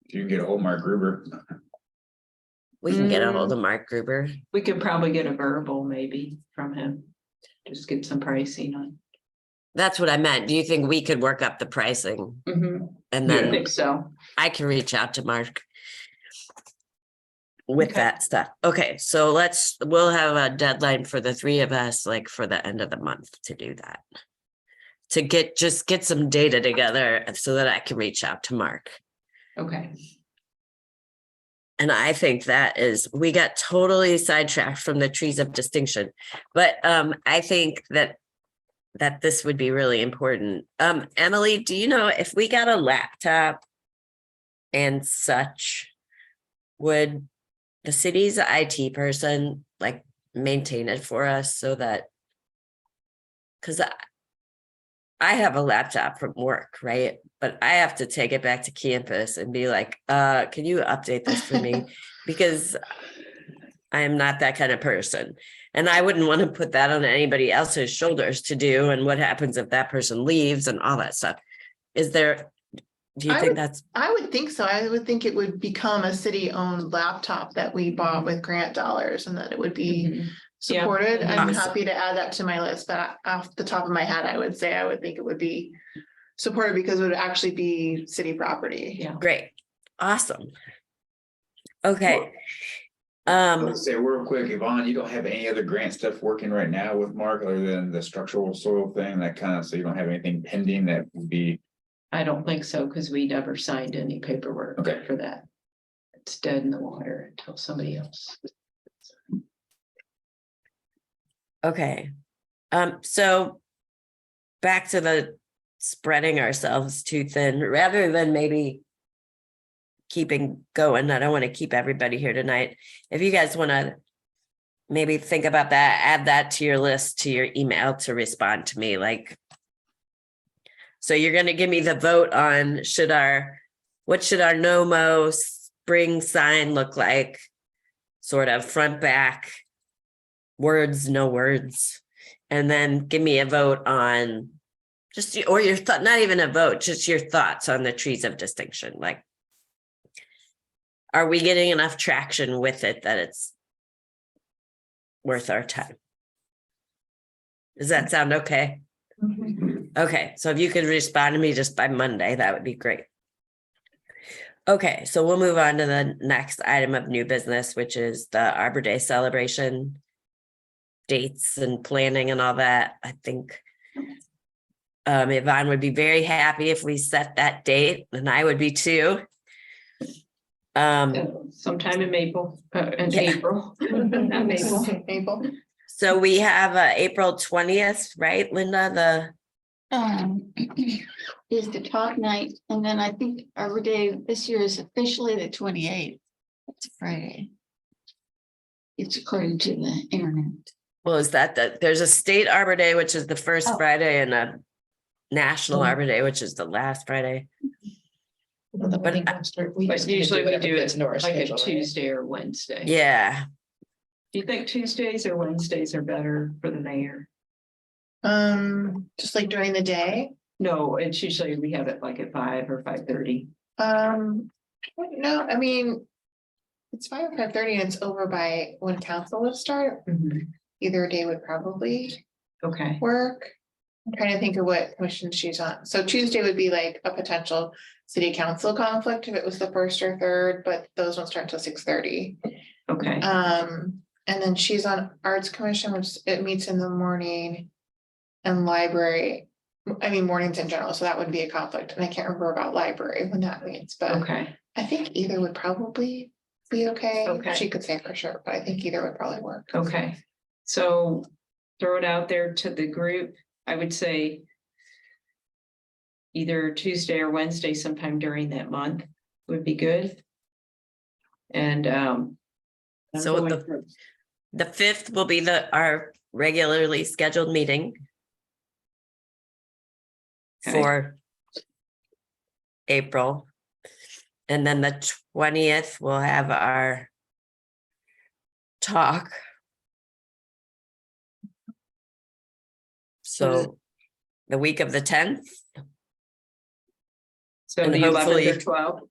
Speaker 3: if you can get a hold of Mark Gruber.
Speaker 1: We can get a hold of Mark Gruber.
Speaker 2: We could probably get a verbal maybe from him. Just get some pricing on.
Speaker 1: That's what I meant. Do you think we could work up the pricing? And
Speaker 2: I
Speaker 1: then
Speaker 2: think so.
Speaker 1: I can reach out to Mark with
Speaker 2: Okay.
Speaker 1: that stuff. Okay, so we'll have a deadline for the three of us, like for the end of the month to do that. To get some data together so that I can reach out to Mark.
Speaker 2: Okay.
Speaker 1: And I think we got totally sidetracked from the trees of distinction. But I think that this would be really important. Emily, do you know if we got a laptop and such, would the city's IT person like maintain it for us so that, because I have a laptop from work, right? But I have to take it back to campus and be like, can you update this for me? Because I am not that kind of person. And I wouldn't want to put that on anybody else's shoulders to do. And what happens if that person leaves and all that stuff? Do you
Speaker 4: I
Speaker 1: think
Speaker 4: would-
Speaker 1: that's,
Speaker 4: I would think so. I would think it would become a city-owned laptop that we bought with grant dollars and that it would be
Speaker 2: Mhm. Yeah.
Speaker 4: supported. I'm
Speaker 1: Awesome.
Speaker 4: happy to add that to my list, but off the top of my head, I would say I would think it would be supported because it would actually be city property.
Speaker 2: Yeah.
Speaker 1: great? Awesome. Okay.
Speaker 3: Let's say real quick, Yvonne, you don't have any other grant stuff working right now with Mark other than the structural soil thing, that kind of, so you don't have anything pending that would be.
Speaker 2: I don't think so, because we never signed any paperwork
Speaker 3: Okay.
Speaker 2: for that. It's dead in the water until somebody else.
Speaker 1: Okay. So back to the spreading ourselves too thin, rather than maybe keeping going. I don't want to keep everybody here tonight. If you guys want to maybe think about that, add that to your list, to your email to respond to me, like. So you're going to give me the vote on what should our no-mo spring sign look like? Sort of front, back, words, no words. And then give me a vote on or your thought, not even a vote, just your thoughts on the trees of distinction. Like, are we getting enough traction with it that it's worth our time? Does that sound okay? Okay, so if you could respond to me just by Monday, that would be great. Okay, so we'll move on to the next item of new business, which is the Arbor Day celebration dates and planning and all that. I think Yvonne would be very happy if we set that date, and I would be too.
Speaker 2: Sometime in April, in
Speaker 1: Yeah.
Speaker 2: April, not Maple.
Speaker 4: Maple.
Speaker 1: So we have April 20th, right, Linda?
Speaker 6: Is the talk night, and then I think Arbor Day this year is officially the 28th. It's Friday. It's according to the internet.
Speaker 1: Well, is that there's a state Arbor Day, which is the first
Speaker 6: Oh.
Speaker 1: Friday, and a national Arbor Day, which is the last Friday.
Speaker 2: But usually we do it like a Tuesday or Wednesday.
Speaker 1: Yeah,
Speaker 2: Do you think Tuesdays or Wednesdays are better for the mayor?
Speaker 4: Just like during the day.
Speaker 2: No, it's usually we have it like at 5 or 5:30.
Speaker 4: No, I mean. It's 5:30 and it's over by when council would start. Either day would probably
Speaker 2: Okay,
Speaker 4: work. I'm trying to think of what commission she's on. So Tuesday would be like a potential city council conflict if it was the first or third, but those don't start until 6:30.
Speaker 2: okay,
Speaker 4: And then she's on Arts Commission, which it meets in the morning. And library, I mean, mornings in general, so that would be a conflict, and I can't remember about library when that meets, but
Speaker 2: okay,
Speaker 4: I think either would probably be okay.
Speaker 2: Okay.
Speaker 4: She could say for sure, but I think either would probably work.
Speaker 2: okay. So throw it out there to the group. I would say either Tuesday or Wednesday sometime during that month would be good. And
Speaker 1: So the 5th will be our regularly scheduled meeting
Speaker 2: Okay.
Speaker 1: for April. And then the 20th, we'll have our talk. So the week of the 10th,
Speaker 2: so
Speaker 1: and
Speaker 2: the 11th
Speaker 1: hopefully-
Speaker 2: or 12th.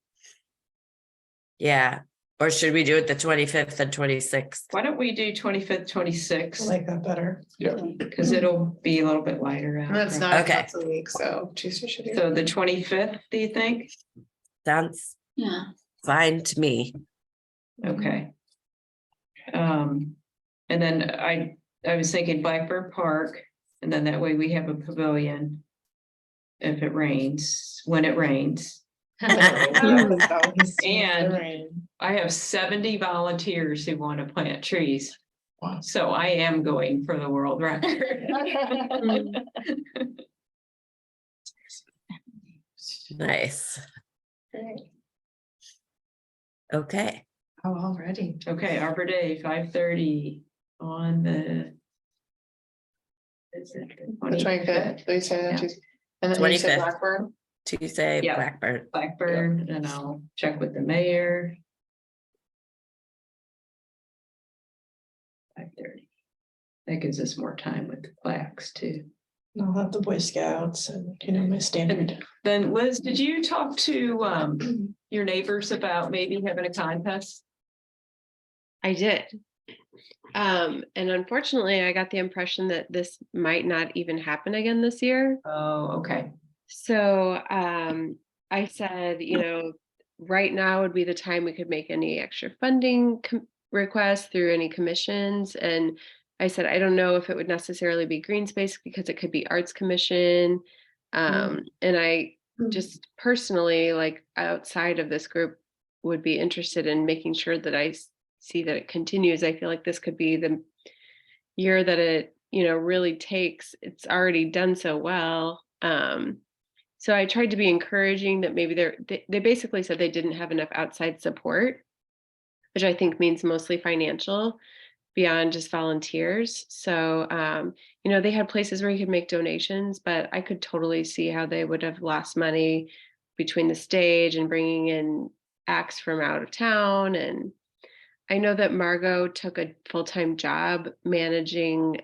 Speaker 1: yeah. Or should we do it the 25th and 26th?
Speaker 2: Why don't we do 25th, 26th?
Speaker 7: Like that better.
Speaker 2: Because it'll be a little bit lighter out.
Speaker 4: And that's not a
Speaker 1: Okay.
Speaker 4: council week, so Tuesday should be.
Speaker 2: So the 25th, do you think?
Speaker 1: Sounds
Speaker 6: Yeah,
Speaker 1: fine to me.
Speaker 2: Okay. And then I was thinking Blackbird Park, and then that way we have a pavilion. If it rains, when it rains. And I have 70 volunteers who want to plant trees.
Speaker 8: Wow.
Speaker 2: So I am going for the world record.
Speaker 1: Nice. Okay.
Speaker 7: Oh, already.
Speaker 2: Okay, Arbor Day, 5:30 on the. Is it
Speaker 4: The 25th, we said
Speaker 2: Yeah.
Speaker 4: that Tuesday. And then you said
Speaker 1: 25th.
Speaker 4: Blackburn.
Speaker 1: Tuesday,
Speaker 2: Yeah.
Speaker 1: Blackbird.
Speaker 2: Blackburn, and I'll check with the mayor. 5:30. That gives us more time with the plaques too.
Speaker 7: I'll have the Boy Scouts and, my standard.
Speaker 2: Then Liz, did you talk to your neighbors about maybe having a contest?
Speaker 5: I did. And unfortunately, I got the impression that this might not even happen again this year.
Speaker 2: Oh, okay.
Speaker 5: So I said, right now would be the time we could make any extra funding requests through any commissions. And I said, I don't know if it would necessarily be green space because it could be arts commission. And I just personally, like outside of this group, would be interested in making sure that see that it continues. I feel like this could be the year that it, really takes. It's already done so well. So I tried to be encouraging that maybe they basically said they didn't have enough outside support, which I think means mostly financial, beyond just volunteers. So, they had places where you could make donations, but I could totally see how they would have lost money between the stage and bringing in acts from out of town. And I know that Margot took a full-time job managing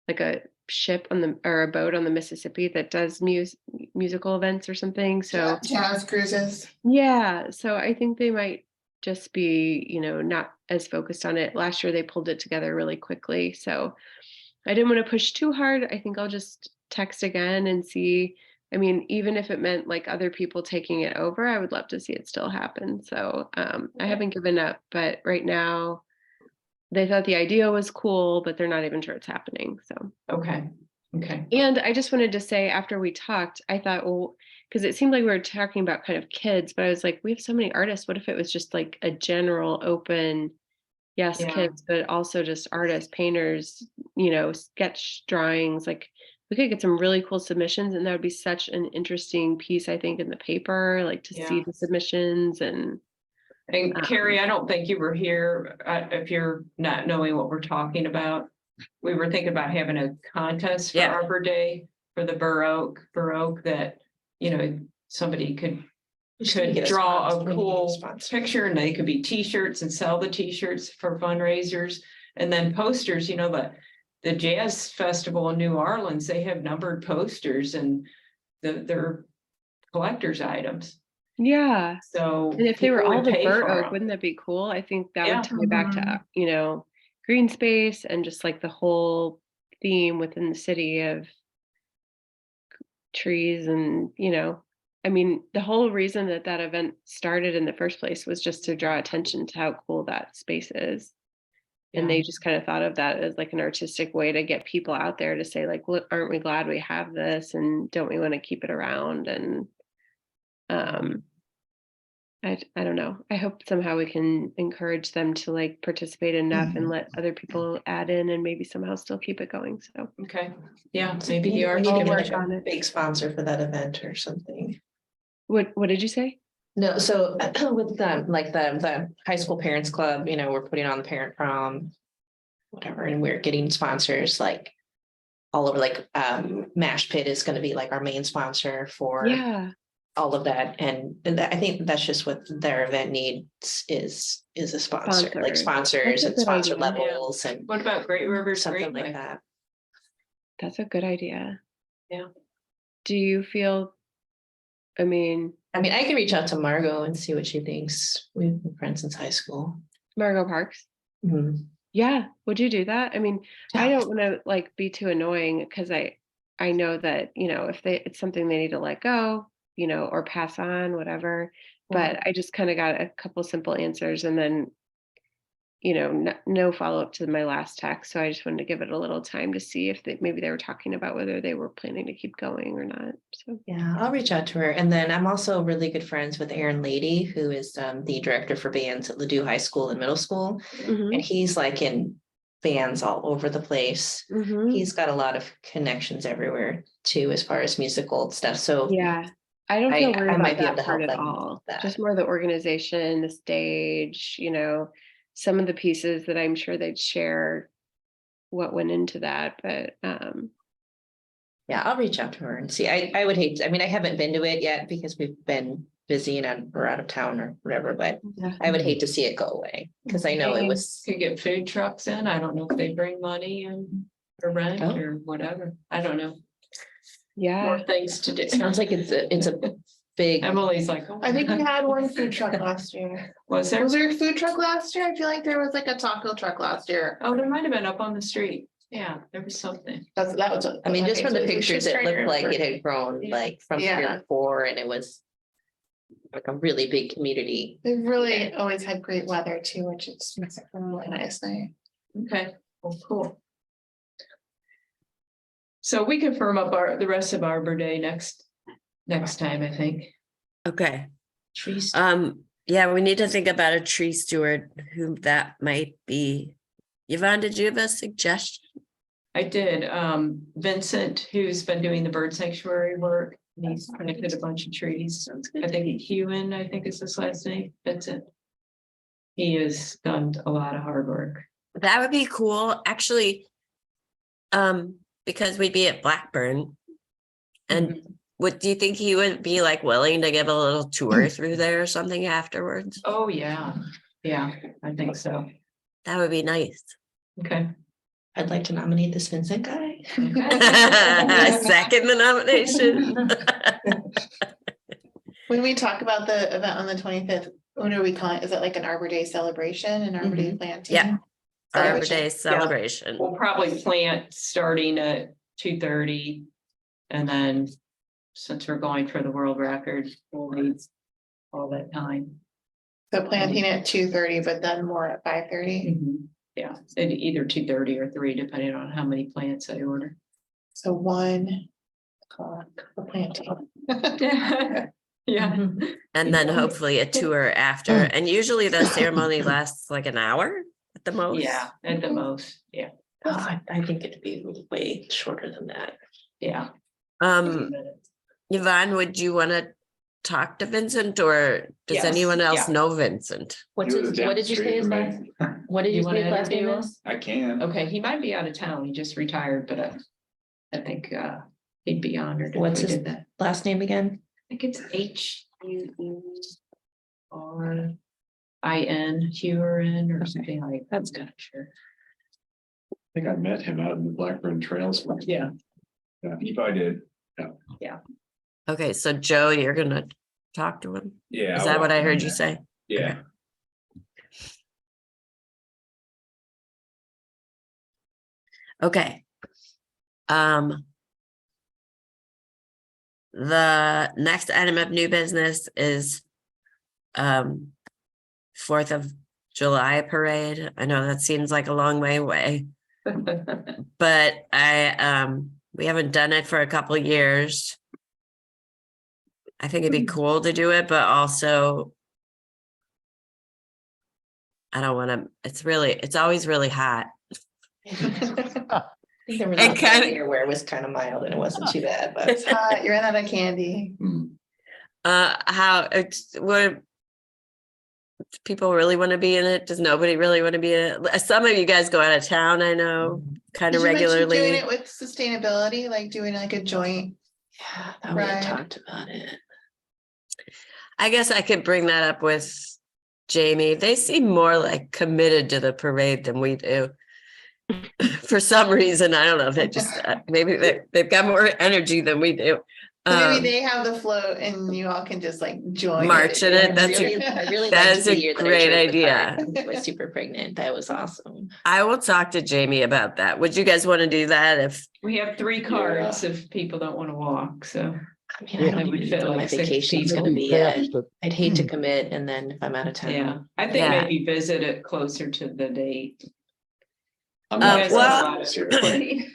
Speaker 5: like a ship or a boat on the Mississippi that does musical events or something. So
Speaker 4: Jazz cruises.
Speaker 5: yeah, so I think they might just be, not as focused on it. Last year they pulled it together really quickly. So I didn't want to push too hard. I think I'll just text again and see. I mean, even if it meant like other people taking it over, I would love to see it still happen. So I haven't given up, but right now they thought the idea was cool, but they're not even sure it's happening. So
Speaker 2: Okay,
Speaker 5: and I just wanted to say, after we talked, I thought, well, because it seemed like we were talking about kind of kids, but I was like, we have so many artists. What if it was just like a general open, yes,
Speaker 2: Yeah.
Speaker 5: kids, but also just artists, painters, sketch drawings. Like we could get some really cool submissions, and that would be such an interesting piece, I think, in the paper, like to see
Speaker 2: Yeah.
Speaker 5: the submissions. And
Speaker 2: Carrie, I don't think you were here, if you're not knowing what we're talking about. We were thinking about having a contest for
Speaker 1: Yeah.
Speaker 2: Arbor Day for the Bur Oak that, somebody could draw a cool picture, and they could be t-shirts and sell the t-shirts for fundraisers. And then posters, the Jazz Festival in New Orleans, they have numbered posters, and they're collector's items.
Speaker 5: yeah.
Speaker 2: So.
Speaker 5: And if they were
Speaker 2: people
Speaker 5: all
Speaker 2: would
Speaker 5: the
Speaker 2: pay
Speaker 5: Bur
Speaker 2: for
Speaker 5: Oak,
Speaker 2: 'em.
Speaker 5: wouldn't that be cool? I think that
Speaker 2: Yeah.
Speaker 5: would tie back to, green space and just like the whole theme within the city of trees. And, I mean, the whole reason that event started in the first place was just to draw attention to how cool that space is. And
Speaker 2: Yeah.
Speaker 5: they just kind of thought of that as like an artistic way to get people out there to say, like, look, aren't we glad we have this? And don't we want to keep it around? And I don't know. I hope somehow we can encourage them to like participate enough and let other people add in and maybe somehow still keep it going. So
Speaker 2: Okay, yeah, maybe the
Speaker 7: We
Speaker 2: art
Speaker 7: need to
Speaker 5: I'll
Speaker 7: get
Speaker 5: work
Speaker 7: like
Speaker 5: on
Speaker 7: a
Speaker 5: it.
Speaker 7: big sponsor for that event or something.
Speaker 5: What did you say?
Speaker 10: No, so with the high school parents club, we're putting on the parent prom, whatever, and we're getting sponsors like all over, like Mash Pit is going to be like our main sponsor for
Speaker 5: Yeah.
Speaker 10: all of that. And I think that's just what their event needs is a sponsor, like sponsors
Speaker 5: That's a
Speaker 10: and
Speaker 5: good
Speaker 10: sponsor
Speaker 5: idea.
Speaker 10: levels and
Speaker 2: what about Great Rivers
Speaker 10: something
Speaker 2: Greenway?
Speaker 10: like that.
Speaker 5: That's a good idea.
Speaker 2: Yeah.
Speaker 5: Do you feel, I mean,
Speaker 10: I can reach out to Margot and see what she thinks. We've been friends since high school.
Speaker 5: Margot Parks?
Speaker 10: Mhm.
Speaker 5: Yeah. Would you do that? I mean, I
Speaker 10: Yeah.
Speaker 5: don't want to like be too annoying because I know that, if it's something they need to let go, or pass on, whatever. But I just kind of got a couple simple answers and then, no follow-up to my last text. So I just wanted to give it a little time to see if maybe they were talking about whether they were planning to keep going or not. So
Speaker 10: Yeah, I'll reach out to her. And then I'm also really good friends with Aaron Lady, who is the director for bands at Ladue High School and Middle School.
Speaker 5: Mhm.
Speaker 10: And he's like in bands all over the place.
Speaker 5: Mhm.
Speaker 10: He's got a lot of connections everywhere too, as far as musical stuff. So
Speaker 5: Yeah. I don't
Speaker 10: I-
Speaker 5: feel worried
Speaker 10: I might
Speaker 5: about
Speaker 10: be able
Speaker 5: that
Speaker 10: to
Speaker 5: part
Speaker 10: help
Speaker 5: at
Speaker 10: them with
Speaker 5: all.
Speaker 10: that.
Speaker 5: Just more the organization, the stage, some of the pieces that I'm sure they'd share what went into that. But
Speaker 10: yeah, I'll reach out to her and see. I would hate, I haven't been to it yet because we've been busy and we're out of town or whatever, but
Speaker 5: yeah.
Speaker 10: I would hate to see it go away because I know it was.
Speaker 2: Could get food trucks in, I don't know if they bring money in for rent
Speaker 10: Oh.
Speaker 2: or whatever, I don't know,
Speaker 5: Yeah.
Speaker 2: more things to do.
Speaker 10: Sounds like it's a big.
Speaker 2: Emily's like, oh.
Speaker 4: I think we had one food truck last year.
Speaker 2: Was there?
Speaker 4: Was there a food truck last year? I feel like there was like a taco truck last year.
Speaker 2: Oh, there might have been up on the street, yeah, there was something.
Speaker 4: That was.
Speaker 10: Just from the pictures, it looked like it
Speaker 4: had.
Speaker 10: had grown like from
Speaker 4: Yeah.
Speaker 10: 3 or 4 and it was like a really big community.
Speaker 4: They've really always had great weather too, which is makes it a really nice night.
Speaker 2: Okay, well, cool. So we can firm up the rest of Arbor Day next next time, I think.
Speaker 1: Okay.
Speaker 10: Trees.
Speaker 1: Yeah, we need to think about a tree steward who that might be. Yvonne, did you have a suggestion?
Speaker 2: I did, Vincent, who's been doing the bird sanctuary work, he's planted a bunch of trees. I think Hewen, I think is his last name, Vincent. He has done a lot of hard work.
Speaker 1: That would be cool, actually. Because we'd be at Blackburn. And do you think he would be like willing to give a little tour through there or something afterwards?
Speaker 2: Oh, yeah, I think so.
Speaker 1: That would be nice.
Speaker 2: Okay.
Speaker 10: I'd like to nominate this Vincent guy.
Speaker 1: Second the nomination.
Speaker 4: When we talk about the event on the 25th, what are we calling it? Is it like an Arbor Day celebration, an Arbor Day planting?
Speaker 1: Yeah. Arbor
Speaker 4: Celebration?
Speaker 1: Day celebration.
Speaker 2: We'll probably plant starting at 2:30. And then since we're going for the world record, we'll need all that time.
Speaker 4: So planting at 2:30, but then more at 5:30.
Speaker 2: Yeah, and either 2:30 or 3, depending on how many plants I order.
Speaker 4: So 1:00 for planting.
Speaker 2: Yeah.
Speaker 1: And then hopefully a tour after. And usually the ceremony lasts like an hour at the most.
Speaker 2: Yeah, at the most, yeah,
Speaker 10: I think it'd be way shorter than that.
Speaker 2: yeah.
Speaker 1: Yvonne, would you want to talk to Vincent, or does
Speaker 2: Yes,
Speaker 1: anyone else
Speaker 2: yeah.
Speaker 1: know Vincent?
Speaker 10: What's
Speaker 3: He lives
Speaker 10: his,
Speaker 3: down
Speaker 10: what
Speaker 3: the
Speaker 10: did you
Speaker 3: street
Speaker 10: say his
Speaker 3: from me.
Speaker 10: last, what did
Speaker 2: You
Speaker 10: you say
Speaker 2: wanna
Speaker 10: his last name
Speaker 2: interview
Speaker 10: is?
Speaker 3: I can.
Speaker 2: Okay, he might be out of town, he just retired, but I think he'd be honored if
Speaker 10: What's
Speaker 2: we
Speaker 10: his-
Speaker 2: did that.
Speaker 10: Last name again?
Speaker 2: I think it's HURIN, Huron or something like, that's good, sure.
Speaker 8: I think I met him out in the Blackburn Trails.
Speaker 2: Yeah.
Speaker 3: Yeah, you probably did.
Speaker 1: Okay, so Joe, you're gonna talk to him?
Speaker 3: Yeah.
Speaker 1: Is
Speaker 3: I'll
Speaker 1: that what
Speaker 3: walk
Speaker 1: I
Speaker 3: in
Speaker 1: heard you
Speaker 3: there.
Speaker 1: say?
Speaker 3: Yeah.
Speaker 1: Okay. The next item of new business is 4th of July parade. I know that seems like a long way away, but we haven't done it for a couple of years. I think it'd be cool to do it, but also I don't want to, it's always really hot.
Speaker 10: I think there was
Speaker 1: It kinda-
Speaker 10: a year where it was kind of mild and it wasn't too bad, but.
Speaker 4: It's hot, you ran out of candy.
Speaker 1: What people really want to be in it? Does nobody really want to be in it? Some of you guys go out of town, I know, kind
Speaker 4: Did
Speaker 1: of
Speaker 4: you mention doing
Speaker 1: regularly.
Speaker 4: it with sustainability, like doing like a joint?
Speaker 10: Yeah, that we had
Speaker 4: Right.
Speaker 10: talked about it.
Speaker 1: I guess I could bring that up with Jamie. They seem more like committed to the parade than we do. For some reason, I don't know. They just maybe they've got more energy than we do.
Speaker 4: So maybe they have the float and you all can just like join.
Speaker 1: March in it, that's
Speaker 10: I really
Speaker 1: that
Speaker 10: liked
Speaker 1: is
Speaker 10: the
Speaker 1: a
Speaker 10: year that I
Speaker 1: great
Speaker 10: drove the
Speaker 1: idea.
Speaker 10: car. I was super pregnant. That was awesome.
Speaker 1: I will talk to Jamie about that. Would you guys want to do that? If
Speaker 2: We have 3 cards if people don't want to walk, so.
Speaker 10: I mean, I don't
Speaker 2: It would
Speaker 10: even
Speaker 2: fit
Speaker 10: know when my
Speaker 2: like 6
Speaker 10: vacation's
Speaker 2: people.
Speaker 10: gonna be yet.
Speaker 9: Past it.
Speaker 10: I'd hate to commit and then if I'm out of town.
Speaker 2: Yeah, I think
Speaker 1: Yeah.
Speaker 2: maybe visit it closer to the date.
Speaker 8: I'm
Speaker 1: Um,
Speaker 8: not
Speaker 2: You guys
Speaker 8: sure
Speaker 2: have a
Speaker 1: well-
Speaker 2: lot of security.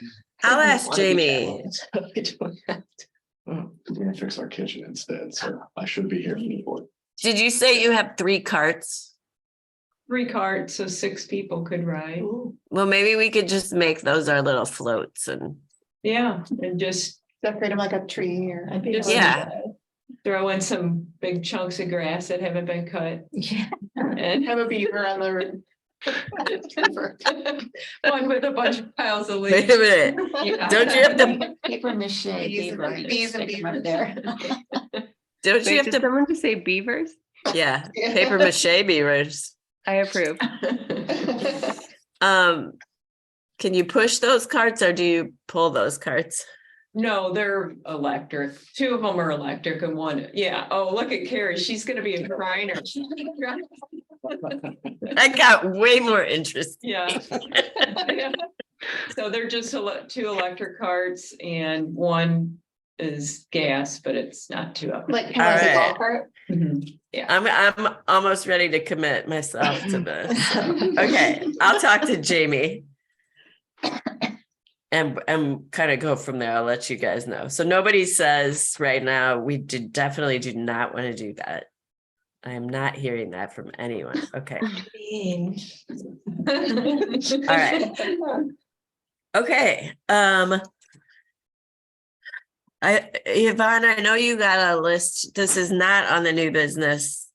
Speaker 1: I'll
Speaker 10: I
Speaker 1: ask
Speaker 10: wanna be
Speaker 1: Jamie.
Speaker 10: traveling, so I don't have to.
Speaker 8: I'm gonna fix our kitchen instead, so I should be here for it.
Speaker 1: Did you say you have 3 carts?
Speaker 2: 3 cards, so 6 people could ride.
Speaker 1: Well, maybe we could just make those our little floats and
Speaker 2: Yeah, and just
Speaker 4: Decorate them like a tree or.
Speaker 10: I'd be
Speaker 2: Just-
Speaker 10: willing to
Speaker 1: Yeah.
Speaker 10: go.
Speaker 2: throw in some big chunks of grass that haven't been cut.
Speaker 10: Yeah.
Speaker 2: And
Speaker 4: Have a beaver on the roof.
Speaker 2: one with a bunch of piles of
Speaker 1: wait
Speaker 2: leaves.
Speaker 1: a minute.
Speaker 2: Yeah.
Speaker 1: Don't you have to,
Speaker 10: Paper mache.
Speaker 4: Bees and
Speaker 10: paper,
Speaker 4: bees and
Speaker 10: stick 'em up
Speaker 4: beavers.
Speaker 10: there.
Speaker 1: don't you
Speaker 5: Wait,
Speaker 1: have
Speaker 5: did
Speaker 1: to,
Speaker 5: someone just say beavers?
Speaker 1: yeah, paper mache beavers.
Speaker 5: I approve.
Speaker 1: Can you push those carts or do you pull those carts?
Speaker 2: No, they're electric. 2 of them are electric and one, yeah. Oh, look at Carrie. She's gonna be a criner.
Speaker 1: That got way more interesting.
Speaker 2: Yeah. Yeah. So they're just 2 electric carts and one is gas, but it's not too up.
Speaker 4: Like kind of like a
Speaker 1: Alright.
Speaker 4: golf cart.
Speaker 2: Mhm.
Speaker 1: I'm almost ready to commit myself to this. Okay, I'll talk to Jamie. and kind of go from there. I'll let you guys know. So nobody says right now, we definitely do not want to do that. I am not hearing that from anyone. Okay.
Speaker 2: All
Speaker 1: right. Okay, Yvonne, I know you got a list. This is not on the new business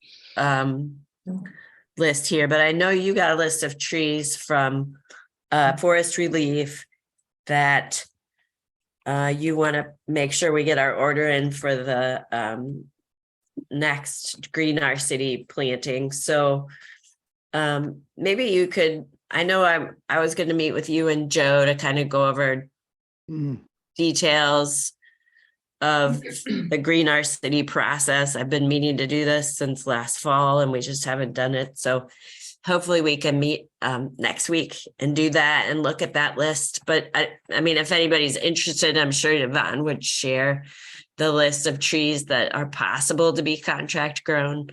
Speaker 1: list here, but I know you got a list of trees from Forest Relief that you want to make sure we get our order in for the next Green Our City planting. So maybe you could, I know I was going to meet with you and Joe to kind of go over details of the Green Our City process. I've been meaning to do this since last fall and we just haven't done it. So hopefully we can meet next week and do that and look at that list. But I mean, if anybody's interested, I'm sure Yvonne would share the list of trees that are possible to be contract grown,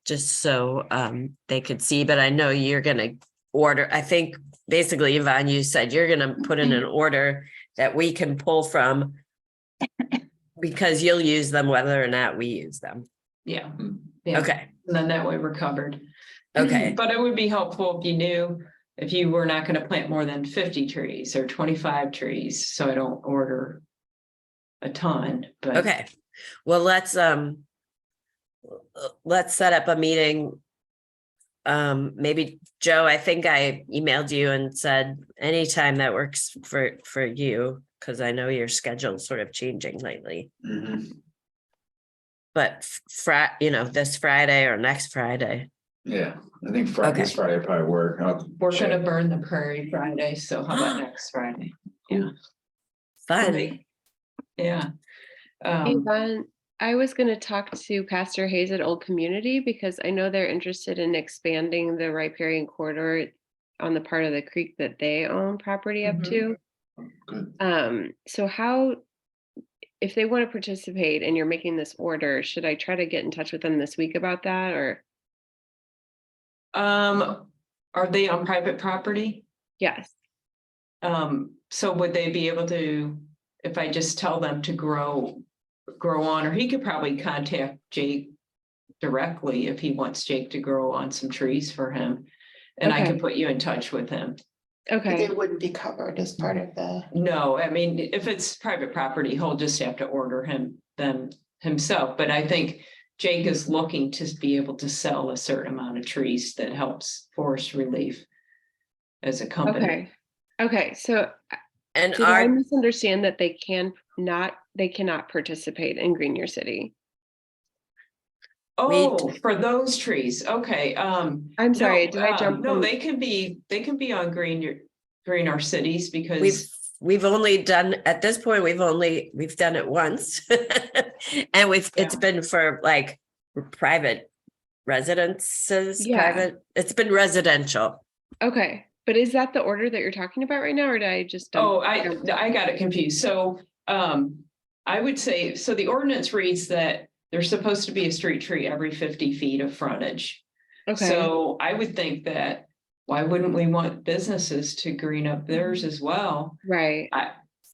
Speaker 1: just so they could see. But I know you're going to order, I think basically, Yvonne, you said you're going to put in an order that we can pull from because you'll use them whether or not we use them.
Speaker 2: Yeah. Yeah.
Speaker 1: Okay.
Speaker 2: And then that way we're covered.
Speaker 1: Okay.
Speaker 2: But it would be helpful if you knew if you were not going to plant more than 50 trees or 25 trees, so I don't order a ton, but.
Speaker 1: Okay. Well, let's set up a meeting. Maybe Joe, I think I emailed you and said anytime that works for you, because I know your schedule's sort of changing lately. But this Friday or next Friday.
Speaker 3: Yeah, I think Friday,
Speaker 1: Okay.
Speaker 3: this Friday will probably work.
Speaker 2: We're gonna burn the prairie Friday, so how about next Friday? Yeah.
Speaker 1: Fun.
Speaker 2: Yeah.
Speaker 5: Yvonne, I was going to talk to Pastor Hayes at Old Community because I know they're interested in expanding the riparian corridor on the part of the creek that they own property up to.
Speaker 8: Good.
Speaker 5: So how, if they want to participate and you're making this order, should I try to get in touch with them this week about that, or?
Speaker 2: Are they on private property?
Speaker 5: Yes.
Speaker 2: So would they be able to, if I just tell them to grow on, or he could probably contact Jake directly if he wants Jake to grow on some trees for him. And I
Speaker 5: Okay.
Speaker 2: can put you in touch with him.
Speaker 5: Okay.
Speaker 4: They wouldn't be covered as part of the.
Speaker 2: No, I mean, if it's private property, he'll just have to order them himself. But I think Jake is looking to be able to sell a certain amount of trees that helps Forest Relief as a company.
Speaker 5: Okay. Okay. So
Speaker 1: And
Speaker 5: did I misunderstand that they cannot participate in Green Your City?
Speaker 2: Oh, for those trees. Okay.
Speaker 5: I'm sorry, did I jump?
Speaker 2: No,
Speaker 5: from-
Speaker 2: they can be on Green Our Cities because
Speaker 1: we've only done, at this point, we've done it once. And it's been for like private residences,
Speaker 5: Yeah.
Speaker 1: it's been residential.
Speaker 5: Okay. But is that the order that you're talking about right now, or did I just?
Speaker 2: I got it confused. So I would say, so the ordinance reads that there's supposed to be a street tree every 50 feet of frontage.
Speaker 5: Okay.
Speaker 2: So I would think that why wouldn't we want businesses to green up theirs as well?
Speaker 5: Right.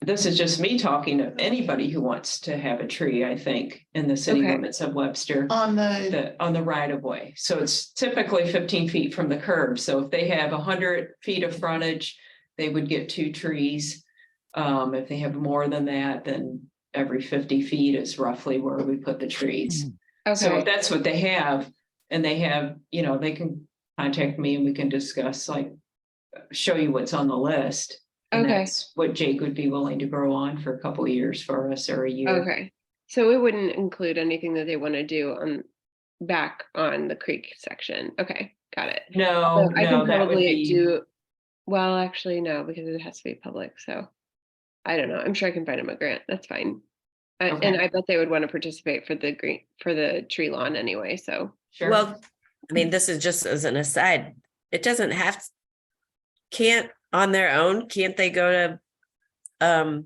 Speaker 2: This is just me talking to anybody who wants to have a tree, I think, in the city
Speaker 5: Okay.
Speaker 2: limits of Webster.
Speaker 4: On the,
Speaker 2: On the right of way. So it's typically 15 feet from the curb. So if they have 100 feet of frontage, they would get 2 trees. If they have more than that, then every 50 feet is roughly where we put the trees. So
Speaker 5: Okay.
Speaker 2: if that's what they have, and they have, they can contact me and we can discuss, like, show you what's on the list. And
Speaker 5: Okay.
Speaker 2: that's what Jake would be willing to grow on for a couple of years for us, or a year.
Speaker 5: Okay. So it wouldn't include anything that they want to do back on the creek section. Okay. Got it.
Speaker 2: No,
Speaker 5: I
Speaker 2: no,
Speaker 5: can
Speaker 2: that would
Speaker 5: probably
Speaker 2: be.
Speaker 5: do, well, actually, no, because it has to be public. So I don't know. I'm sure I can find them a grant. That's fine. And
Speaker 2: Okay.
Speaker 5: I bet they would want to participate for the tree lawn anyway. So
Speaker 2: Sure.
Speaker 1: Well, I mean, this is just as an aside, it doesn't have, can't on their own, can't they go to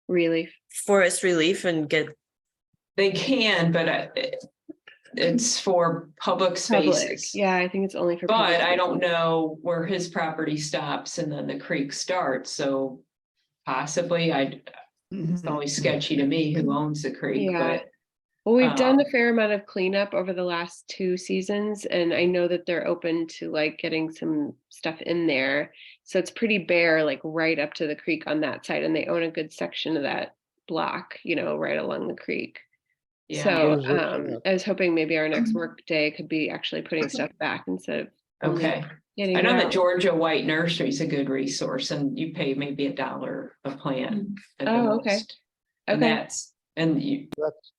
Speaker 5: Relief.
Speaker 1: Forest Relief and get,
Speaker 2: They can, but it's for public
Speaker 5: Public.
Speaker 2: spaces.
Speaker 5: Yeah, I think it's only for.
Speaker 2: But
Speaker 5: public
Speaker 2: I don't
Speaker 5: spaces.
Speaker 2: know where his property stops and then the creek starts, so possibly, it's always sketchy to me who owns the creek,
Speaker 5: Yeah.
Speaker 2: but.
Speaker 5: Well, we've done
Speaker 2: Um,
Speaker 5: a fair amount of cleanup over the last 2 seasons, and I know that they're open to like getting some stuff in there. So it's pretty bare, like right up to the creek on that side, and they own a good section of that block, right along the creek.
Speaker 2: Yeah.
Speaker 5: So
Speaker 9: Where's this at?
Speaker 5: I was hoping maybe our next work day could be actually putting stuff back instead of only
Speaker 2: Okay,
Speaker 5: getting
Speaker 2: I know
Speaker 5: it
Speaker 2: that
Speaker 5: out.
Speaker 2: Georgia White Nursery is a good resource and you pay maybe $1 a plant. at the
Speaker 5: Oh, okay.
Speaker 2: most. And
Speaker 5: Okay.
Speaker 9: That's,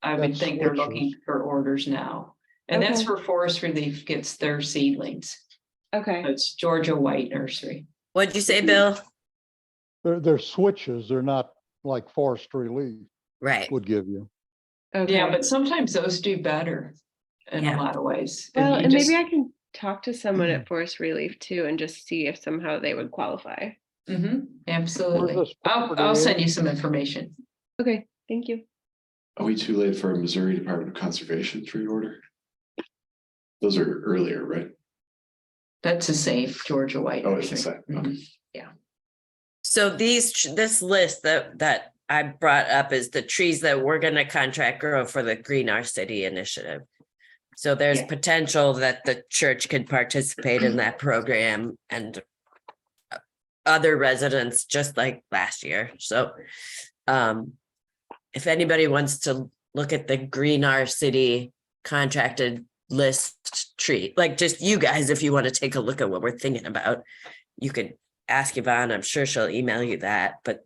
Speaker 2: I would
Speaker 9: that's
Speaker 2: think they're
Speaker 9: switches.
Speaker 2: looking for orders now. And that's
Speaker 5: Okay.
Speaker 2: where Forest Relief gets their seedlings.
Speaker 5: Okay.
Speaker 2: It's Georgia White Nursery.
Speaker 1: What'd you say, Bill?
Speaker 9: They're switches. They're not like Forest Relief
Speaker 1: Right.
Speaker 9: would give you.
Speaker 5: Okay.
Speaker 2: Yeah, but sometimes those do better in a
Speaker 1: Yeah.
Speaker 2: lot of ways. If
Speaker 5: Well,
Speaker 2: you
Speaker 5: and
Speaker 2: just-
Speaker 5: maybe I can talk to someone at Forest Relief too and just see if somehow they would qualify.
Speaker 2: Absolutely.
Speaker 9: this
Speaker 2: I'll
Speaker 9: property
Speaker 2: send
Speaker 9: at?
Speaker 2: you some information.
Speaker 5: Okay, thank you.
Speaker 8: Are we too late for a Missouri Department of Conservation tree order? Those are earlier, right?
Speaker 2: That's the same Georgia White.
Speaker 8: Oh, it's the
Speaker 2: Nursery.
Speaker 8: same. Okay.
Speaker 1: So this list that I brought up is the trees that we're gonna contract grow for the Green Our City initiative. So there's
Speaker 2: Yeah.
Speaker 1: potential that the church could participate in that program and other residents, just like last year. So if anybody wants to look at the Green Our City contracted list tree, like just you guys, if you want to take a look at what we're thinking about, you could ask Yvonne. I'm sure she'll email you that, but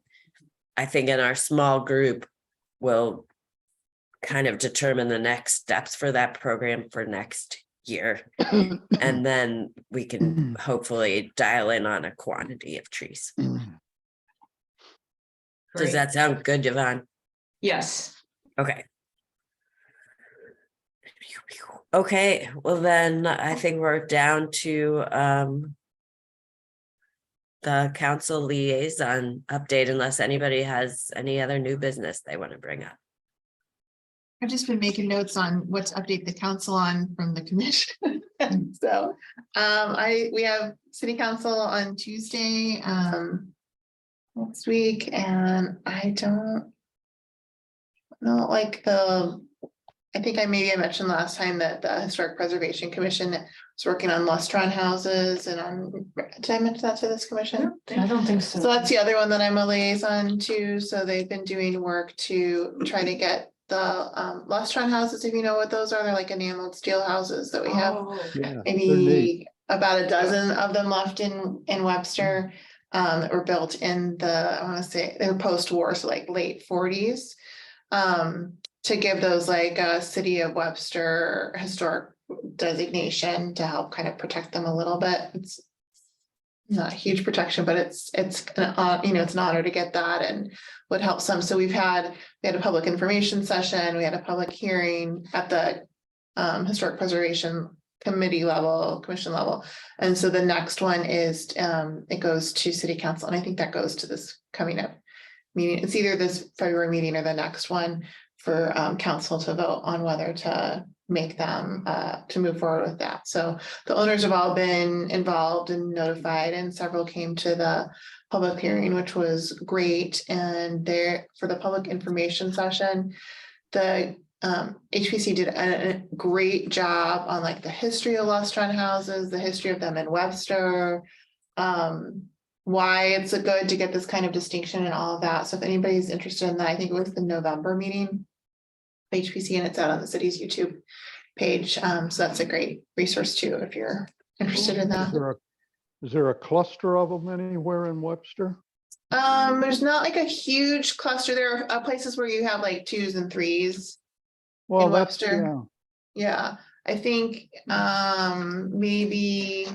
Speaker 1: I think in our small group, we'll kind of determine the next steps for that program for next year. And then we can hopefully dial in on a quantity of trees. Does
Speaker 2: Great.
Speaker 1: that sound good, Yvonne?
Speaker 2: Yes.
Speaker 1: Okay. Okay, well then I think we're down to the council liaison update unless anybody has any other new business they want to bring up.
Speaker 4: I've just been making notes on what to update the council on from the commission. So, we have city council on Tuesday, next week, and I don't know, I think I mentioned last time that the Historic Preservation Commission is working on Lustron houses and did I mention that to this commission?
Speaker 10: I don't think
Speaker 4: So that's the other one that I'm a liaison to. So they've been doing work to try to get the Lustron houses, if you know what those are. They're like enameled steel houses that we have
Speaker 9: Yeah, they're
Speaker 4: maybe
Speaker 9: neat.
Speaker 4: about a dozen of them left in Webster. That were built in I want to say they were post-war, so like late 40s. To give those like a city of Webster historic designation to help kind of protect them a little bit. It's not a huge protection, but it's it's an honor to get that and would help some. So we had a public information session, we had a public hearing at the Historic Preservation Committee level, commission level. And so the next one is it goes to city council, and I think that goes to this coming up meeting. It's either this February meeting or the next one for council to vote on whether to make them to move forward with that. So the owners have all been involved and notified, and several came to the public hearing, which was great. And there for the public information session, the HPC did a great job on like the history of Lustron houses, the history of them in Webster, why it's good to get this kind of distinction and all of that. So if anybody's interested in that, I think it was the November meeting, HPC, and it's out on the city's YouTube page. So that's a great resource too, if you're interested in that.
Speaker 9: Is there a cluster of them anywhere in Webster?
Speaker 4: There's not like a huge cluster. There are places where you have like 2s and 3s.
Speaker 9: Well,
Speaker 4: In
Speaker 9: that's,
Speaker 4: Webster?
Speaker 9: yeah.
Speaker 4: Yeah, I think maybe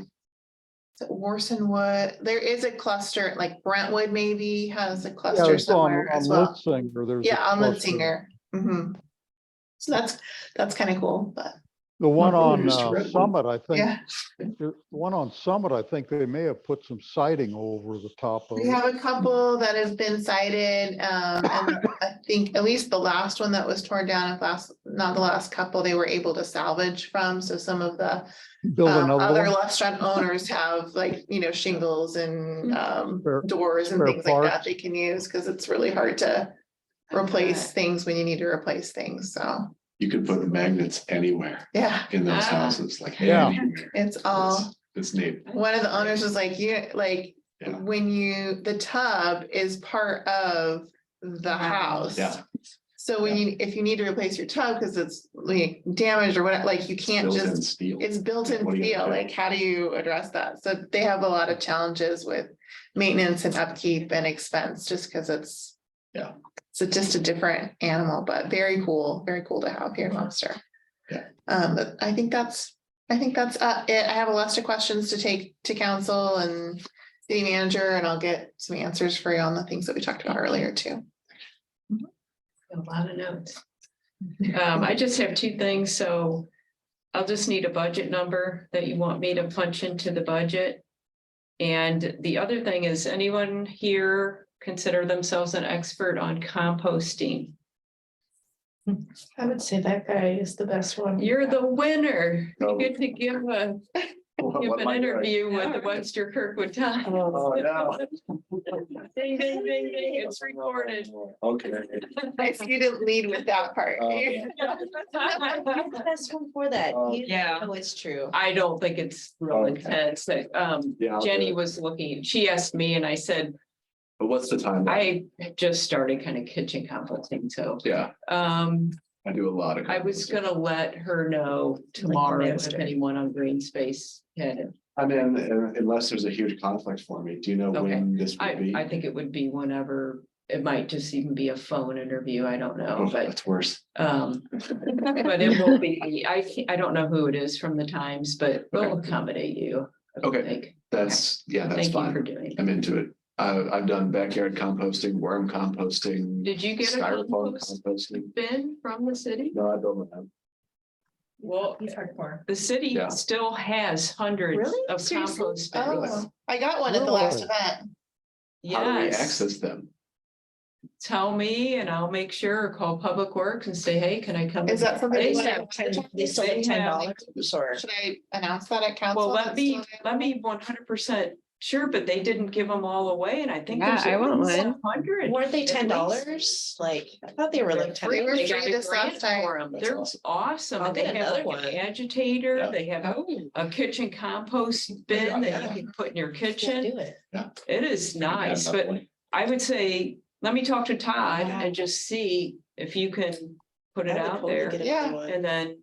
Speaker 4: Worsonwood, there is a cluster, like Brentwood maybe has a
Speaker 9: Yeah,
Speaker 4: cluster
Speaker 9: it's on
Speaker 4: somewhere as well.
Speaker 9: Litzinger, there's a
Speaker 4: Yeah, on
Speaker 9: cluster.
Speaker 4: Litzinger. So that's kind of cool, but
Speaker 9: The one on
Speaker 8: Mr. Redwood.
Speaker 9: Summit, I think,
Speaker 4: Yeah,
Speaker 9: the one on Summit, I think they may have put some siding over the top of
Speaker 4: we
Speaker 9: it.
Speaker 4: have a couple that have been cited, and I think at least the last one that was torn down, not the last couple, they were able to salvage from, so some of the
Speaker 9: Build another
Speaker 4: other
Speaker 9: one.
Speaker 4: restaurant owners have like, shingles and
Speaker 9: Spare-
Speaker 4: doors and
Speaker 9: spare
Speaker 4: things like that
Speaker 9: parts.
Speaker 4: they can use, because it's really hard to replace things when you need to replace things, so,
Speaker 8: You could put magnets anywhere
Speaker 4: yeah,
Speaker 8: in those
Speaker 2: Ah.
Speaker 8: houses, like.
Speaker 9: Yeah.
Speaker 8: anywhere.
Speaker 4: it's all.
Speaker 8: It's neat.
Speaker 4: One of the owners was like,
Speaker 8: Yeah.
Speaker 4: when the tub is part of the house.
Speaker 8: Yeah.
Speaker 4: So if you need to replace your tub because it's like damaged or whatever, like you can't
Speaker 8: Built-in
Speaker 4: just,
Speaker 8: steel.
Speaker 4: it's built-in
Speaker 8: What are you
Speaker 4: steel,
Speaker 8: gonna do?
Speaker 4: like how do you address that? So they have a lot of challenges with maintenance and upkeep and expense, just because it's.
Speaker 8: Yeah.
Speaker 4: It's just a different animal, but very cool to have here in Munster.
Speaker 8: Yeah.
Speaker 4: But I think that's it. I have a list of questions to take to council and city manager, and I'll get some answers for you on the things that we talked about earlier too.
Speaker 2: A lot of notes. I just have two things, so I'll just need a budget number that you want me to punch into the budget. And the other thing is, anyone here consider themselves an expert on composting?
Speaker 7: I would say that guy is the best one.
Speaker 2: You're the winner. You
Speaker 8: Oh.
Speaker 2: get to give an
Speaker 8: What am I doing?
Speaker 2: interview with the Webster Kirkwood Times.
Speaker 8: Oh, yeah.
Speaker 2: Ding, ding, ding, ding, it's recorded.
Speaker 8: Okay.
Speaker 4: I see you didn't lead with that part.
Speaker 10: The best one for that. You
Speaker 2: Yeah.
Speaker 10: know it's true.
Speaker 2: I don't think it's real
Speaker 8: Okay.
Speaker 2: intense.
Speaker 8: Yeah, I'll do
Speaker 2: Jenny
Speaker 8: it.
Speaker 2: was looking, she asked me and I said,
Speaker 8: But what's the time?
Speaker 2: I just started kind of kitchen composting, so.
Speaker 8: Yeah, I do a lot of.
Speaker 2: I was gonna let her know tomorrow if
Speaker 10: Wednesday.
Speaker 2: anyone on Green Space had.
Speaker 8: I mean, unless there's a huge conflict for me, do you know
Speaker 2: Okay.
Speaker 8: when this would be?
Speaker 2: I think it would be whenever, it might just even be a phone interview, I don't know,
Speaker 8: Oh,
Speaker 2: but.
Speaker 8: that's worse.
Speaker 2: But it will be, I don't know who it is from the Times, but we'll
Speaker 8: Okay.
Speaker 2: accommodate you. I
Speaker 8: Okay.
Speaker 2: think.
Speaker 8: That's
Speaker 2: Thank you for
Speaker 8: fine.
Speaker 2: doing it.
Speaker 8: I'm into it. I've done backyard composting, worm composting.
Speaker 2: Did you get a
Speaker 8: styrofoam
Speaker 2: compost
Speaker 8: composting.
Speaker 2: bin from the city?
Speaker 8: No, I don't know.
Speaker 2: Well, the city
Speaker 8: Yeah.
Speaker 2: still has hundreds
Speaker 10: Really?
Speaker 2: of
Speaker 10: Seriously?
Speaker 2: compost bins.
Speaker 4: Oh, I got one at the last
Speaker 9: Really?
Speaker 4: event.
Speaker 8: How do we
Speaker 2: Yes,
Speaker 8: access them?
Speaker 2: tell me and I'll make sure, or call Public Works and say, hey, can I come?
Speaker 4: Is that something
Speaker 2: They
Speaker 4: you
Speaker 2: have
Speaker 4: want
Speaker 10: They still
Speaker 2: They
Speaker 10: get
Speaker 2: have-
Speaker 10: $10 or.
Speaker 4: Should I announce that at council?
Speaker 2: Well, let
Speaker 4: That's
Speaker 2: me
Speaker 4: still available?
Speaker 2: 100% sure, but they didn't give them all away and I think
Speaker 5: Yeah,
Speaker 2: there's
Speaker 5: I want one.
Speaker 2: 100.
Speaker 10: Weren't they
Speaker 2: at
Speaker 10: $10? Like, I thought they were like
Speaker 2: They're free.
Speaker 10: 10.
Speaker 4: were
Speaker 2: They
Speaker 4: free
Speaker 2: got a
Speaker 4: this
Speaker 2: grant
Speaker 4: last time.
Speaker 2: for 'em.
Speaker 8: That's
Speaker 2: They're
Speaker 8: awesome.
Speaker 2: awesome.
Speaker 10: I'll
Speaker 2: And they
Speaker 10: get
Speaker 2: have
Speaker 10: another
Speaker 2: like an
Speaker 10: one.
Speaker 2: agitator.
Speaker 8: Yeah.
Speaker 2: They have
Speaker 10: Oh,
Speaker 2: a kitchen compost bin that
Speaker 10: Yeah.
Speaker 2: you can put in your
Speaker 10: can't
Speaker 2: kitchen.
Speaker 10: do it.
Speaker 2: It is nice, but I would say, let me talk to Todd
Speaker 10: Yeah.
Speaker 2: and just see if you can put it
Speaker 10: I would
Speaker 2: out
Speaker 10: totally
Speaker 2: there.
Speaker 10: get
Speaker 4: Yeah.
Speaker 10: another one.
Speaker 2: And then,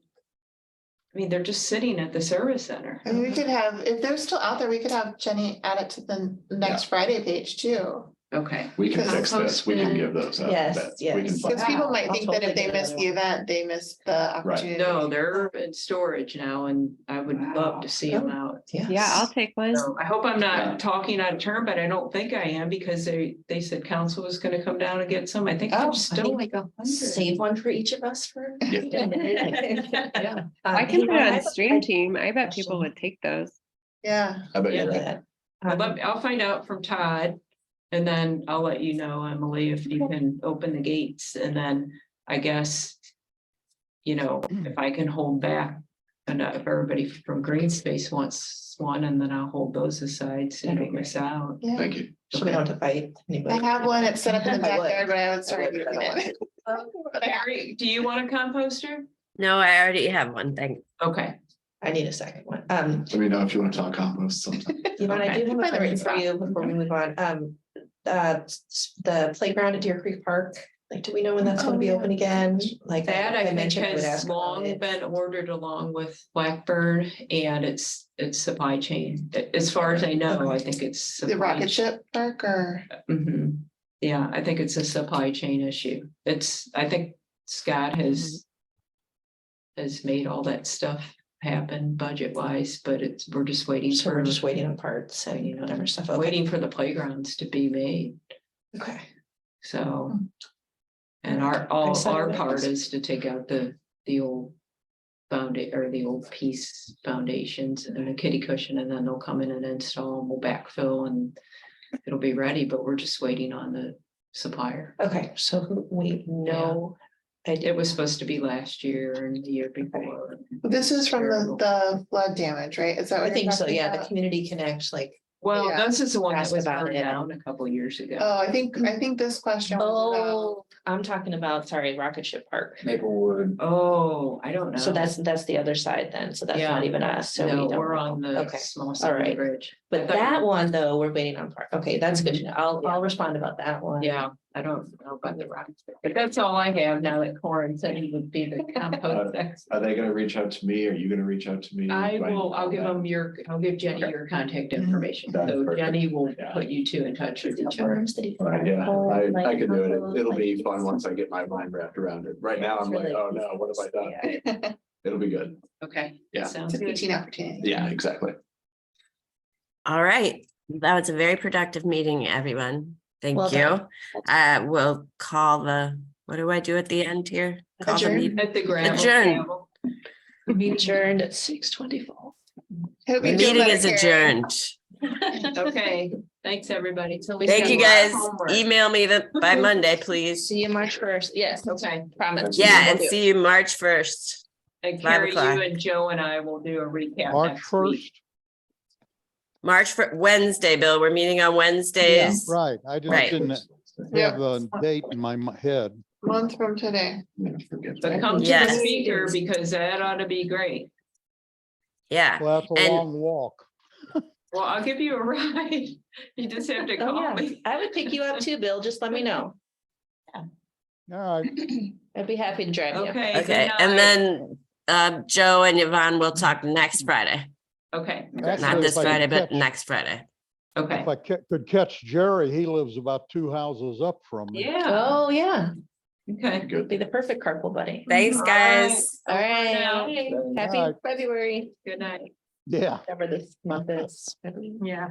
Speaker 2: I mean, they're just sitting at the service center.
Speaker 4: I mean, we could have, if they're still out there, we could have Jenny add it to the next Friday page too.
Speaker 2: Okay.
Speaker 8: We can fix
Speaker 2: Compost
Speaker 8: this. We can
Speaker 2: bin.
Speaker 8: give those up.
Speaker 10: Yes,
Speaker 8: That- we
Speaker 10: yes.
Speaker 8: can find-
Speaker 4: Because people
Speaker 2: Wow,
Speaker 4: might
Speaker 10: I'll
Speaker 4: think that
Speaker 10: totally
Speaker 4: if they
Speaker 10: get
Speaker 4: miss
Speaker 10: another
Speaker 4: the
Speaker 10: one.
Speaker 4: event, they miss the opportunity.
Speaker 2: No, they're in storage now and I would love to see them out.
Speaker 5: Yeah, I'll take one.
Speaker 2: So I hope I'm
Speaker 8: Yeah.
Speaker 2: not talking out of turn, but I don't think I am because they said council was gonna come down and get some. I think
Speaker 10: Oh, I
Speaker 2: there's still
Speaker 10: think
Speaker 2: like 100.
Speaker 10: Save one for each of us for.
Speaker 2: Yeah.
Speaker 5: I can put it on stream team. I bet people
Speaker 10: question.
Speaker 5: would take those.
Speaker 4: Yeah,
Speaker 8: I bet
Speaker 2: Yeah.
Speaker 8: you're right.
Speaker 10: That.
Speaker 2: I'll find out from Todd. And then I'll let you know, Emily, if you can open the gates and then I guess. If I can hold back. And if everybody from Green Space wants one, and then I'll hold those aside so you
Speaker 10: That'd be
Speaker 2: don't miss out.
Speaker 4: yeah.
Speaker 8: Thank you.
Speaker 10: So we don't have to fight
Speaker 4: I
Speaker 10: anybody.
Speaker 4: have one. It's set up in the
Speaker 10: I would.
Speaker 4: backyard, but I haven't started
Speaker 10: I would,
Speaker 4: using
Speaker 10: I don't
Speaker 4: it. But I have
Speaker 2: Harry, do you want a composter?
Speaker 1: No, I already have one thing.
Speaker 2: Okay,
Speaker 10: I need a second one.
Speaker 8: Let me know if you want to talk compost sometime.
Speaker 10: You know, and I
Speaker 2: Okay.
Speaker 10: do have a
Speaker 4: Find the right
Speaker 10: question for you
Speaker 4: spot.
Speaker 10: before we move on. The playground at Deer Creek Park, like, do we know when that's gonna
Speaker 4: Oh,
Speaker 10: be
Speaker 4: yeah.
Speaker 10: open again? Like
Speaker 2: that I think
Speaker 10: mentioned, I would
Speaker 2: has
Speaker 10: ask about
Speaker 2: long
Speaker 10: it.
Speaker 2: been ordered along with Blackburn and it's supply chain. As far as I know, I think it's.
Speaker 4: The
Speaker 2: supply
Speaker 4: rocket ship park or,
Speaker 2: Mhm. Yeah, I think it's a supply chain issue. I think Scott has made all that stuff happen budget wise, but we're just waiting
Speaker 10: So
Speaker 2: for,
Speaker 10: we're just waiting on parts and whatever stuff. Okay.
Speaker 2: waiting for the playgrounds to be made,
Speaker 10: Okay.
Speaker 2: so. And our
Speaker 10: Excited
Speaker 2: our
Speaker 10: about
Speaker 2: part
Speaker 10: this.
Speaker 2: is to take out the old or the old Peace foundations and a kiddie cushion, and then they'll come in and install and we'll backfill and it'll be ready, but we're just waiting on the supplier.
Speaker 10: Okay, so we know.
Speaker 2: It was supposed to be last year and the year before.
Speaker 4: This is from
Speaker 2: Terrible.
Speaker 4: the flood damage, right? Is that
Speaker 10: I
Speaker 4: what you're
Speaker 10: think so,
Speaker 4: talking
Speaker 10: yeah, the
Speaker 4: about?
Speaker 10: Community Connect, like,
Speaker 2: Well,
Speaker 4: Yeah.
Speaker 2: this is the one that
Speaker 10: Asked
Speaker 2: was
Speaker 10: about
Speaker 2: burned
Speaker 10: it.
Speaker 2: down a couple years ago.
Speaker 4: Oh, I think this question was about,
Speaker 10: oh, I'm talking about, sorry, Rocket Ship Park.
Speaker 3: Maplewood.
Speaker 2: Oh, I don't know.
Speaker 10: So that's the other side then, so that's not
Speaker 2: Yeah.
Speaker 10: even us, so we
Speaker 2: No,
Speaker 10: don't
Speaker 2: we're
Speaker 10: know.
Speaker 2: on the
Speaker 10: Okay,
Speaker 2: small side of the
Speaker 10: right.
Speaker 2: bridge.
Speaker 10: but
Speaker 2: I thought you
Speaker 10: that
Speaker 2: were-
Speaker 10: one though, we're waiting on part, okay, that's good to know, I'll
Speaker 2: Yeah.
Speaker 10: respond about that one.
Speaker 2: Yeah, I don't know about the rock, but that's all I have now that Corin said he would be the compost expert.
Speaker 8: Are they gonna reach out to me? Are you gonna reach out to me?
Speaker 2: I'll give them I'll give Jenny
Speaker 8: Okay.
Speaker 2: your contact information.
Speaker 8: That's
Speaker 2: So
Speaker 8: perfect.
Speaker 2: Jenny will
Speaker 8: Yeah.
Speaker 2: put you two in touch with each other.
Speaker 10: Worms that he put
Speaker 8: Yeah,
Speaker 10: on,
Speaker 8: I
Speaker 10: like,
Speaker 8: can do it.
Speaker 10: compost,
Speaker 8: It'll
Speaker 10: like,
Speaker 8: be fun once I get my mind wrapped around it. Right now, I'm like, oh no, what have I done? It'll be good.
Speaker 2: Okay.
Speaker 8: Yeah.
Speaker 2: Sounds
Speaker 4: it's a
Speaker 2: good.
Speaker 4: teaching opportunity.
Speaker 8: Yeah, exactly.
Speaker 1: All right, that was a very productive meeting, everyone. Thank
Speaker 10: Well
Speaker 1: you.
Speaker 10: done.
Speaker 1: We'll call what do I do at the end here? Call the
Speaker 4: Adjourn.
Speaker 1: meeting.
Speaker 2: At the gravel.
Speaker 1: Adjourn.
Speaker 2: table.
Speaker 10: Adjourned at 6:24.
Speaker 4: Hope
Speaker 1: The
Speaker 4: you feel
Speaker 1: meeting
Speaker 4: better,
Speaker 1: is
Speaker 4: Karen.
Speaker 1: adjourned.
Speaker 2: Okay, thanks, everybody. So we
Speaker 1: Thank
Speaker 2: got
Speaker 1: you
Speaker 2: a lot of
Speaker 1: guys.
Speaker 2: homework.
Speaker 1: Email me by Monday, please.
Speaker 10: See you March 1st, yes,
Speaker 2: Okay.
Speaker 10: promise.
Speaker 1: Yeah,
Speaker 10: We'll
Speaker 1: and
Speaker 10: do.
Speaker 1: see you March 1st.
Speaker 2: And
Speaker 1: 5
Speaker 2: Carrie,
Speaker 1: o'clock.
Speaker 2: you and Joe and I will do a recap
Speaker 9: March
Speaker 2: next week.
Speaker 9: 1st.
Speaker 1: Wednesday, Bill. We're meeting on Wednesdays.
Speaker 9: Right, I just
Speaker 1: Right.
Speaker 9: didn't
Speaker 4: Yeah.
Speaker 9: have the date in my head.
Speaker 4: Month from today.
Speaker 8: I'm gonna forget
Speaker 2: But
Speaker 8: that.
Speaker 2: come to the
Speaker 1: Yes.
Speaker 2: speaker because that ought to be great.
Speaker 1: Yeah.
Speaker 9: Well, that's a
Speaker 1: And-
Speaker 9: long walk.
Speaker 2: Well, I'll give you a ride. You just have to
Speaker 10: Oh,
Speaker 2: call
Speaker 10: yeah,
Speaker 2: me.
Speaker 10: I would pick you up too, Bill, just let me know,
Speaker 9: All right,
Speaker 10: I'd be happy to drive you.
Speaker 2: Okay. good
Speaker 1: Okay, and
Speaker 2: night.
Speaker 1: then Joe and Yvonne will talk next Friday.
Speaker 2: Okay,
Speaker 1: Not
Speaker 9: Actually,
Speaker 1: this
Speaker 9: if I could
Speaker 1: Friday, but
Speaker 9: catch-
Speaker 1: next Friday.
Speaker 2: okay.
Speaker 9: if I could catch Jerry, he lives about 2 houses up from me.
Speaker 2: Yeah,
Speaker 10: Oh, yeah,
Speaker 2: okay.
Speaker 10: would be the perfect carpool buddy.
Speaker 1: Thanks,
Speaker 2: All
Speaker 1: guys.
Speaker 10: All right,
Speaker 2: now.
Speaker 10: happy
Speaker 9: All right.
Speaker 10: February,
Speaker 1: Good night.
Speaker 9: Yeah.
Speaker 10: whatever this month is.
Speaker 2: Yeah.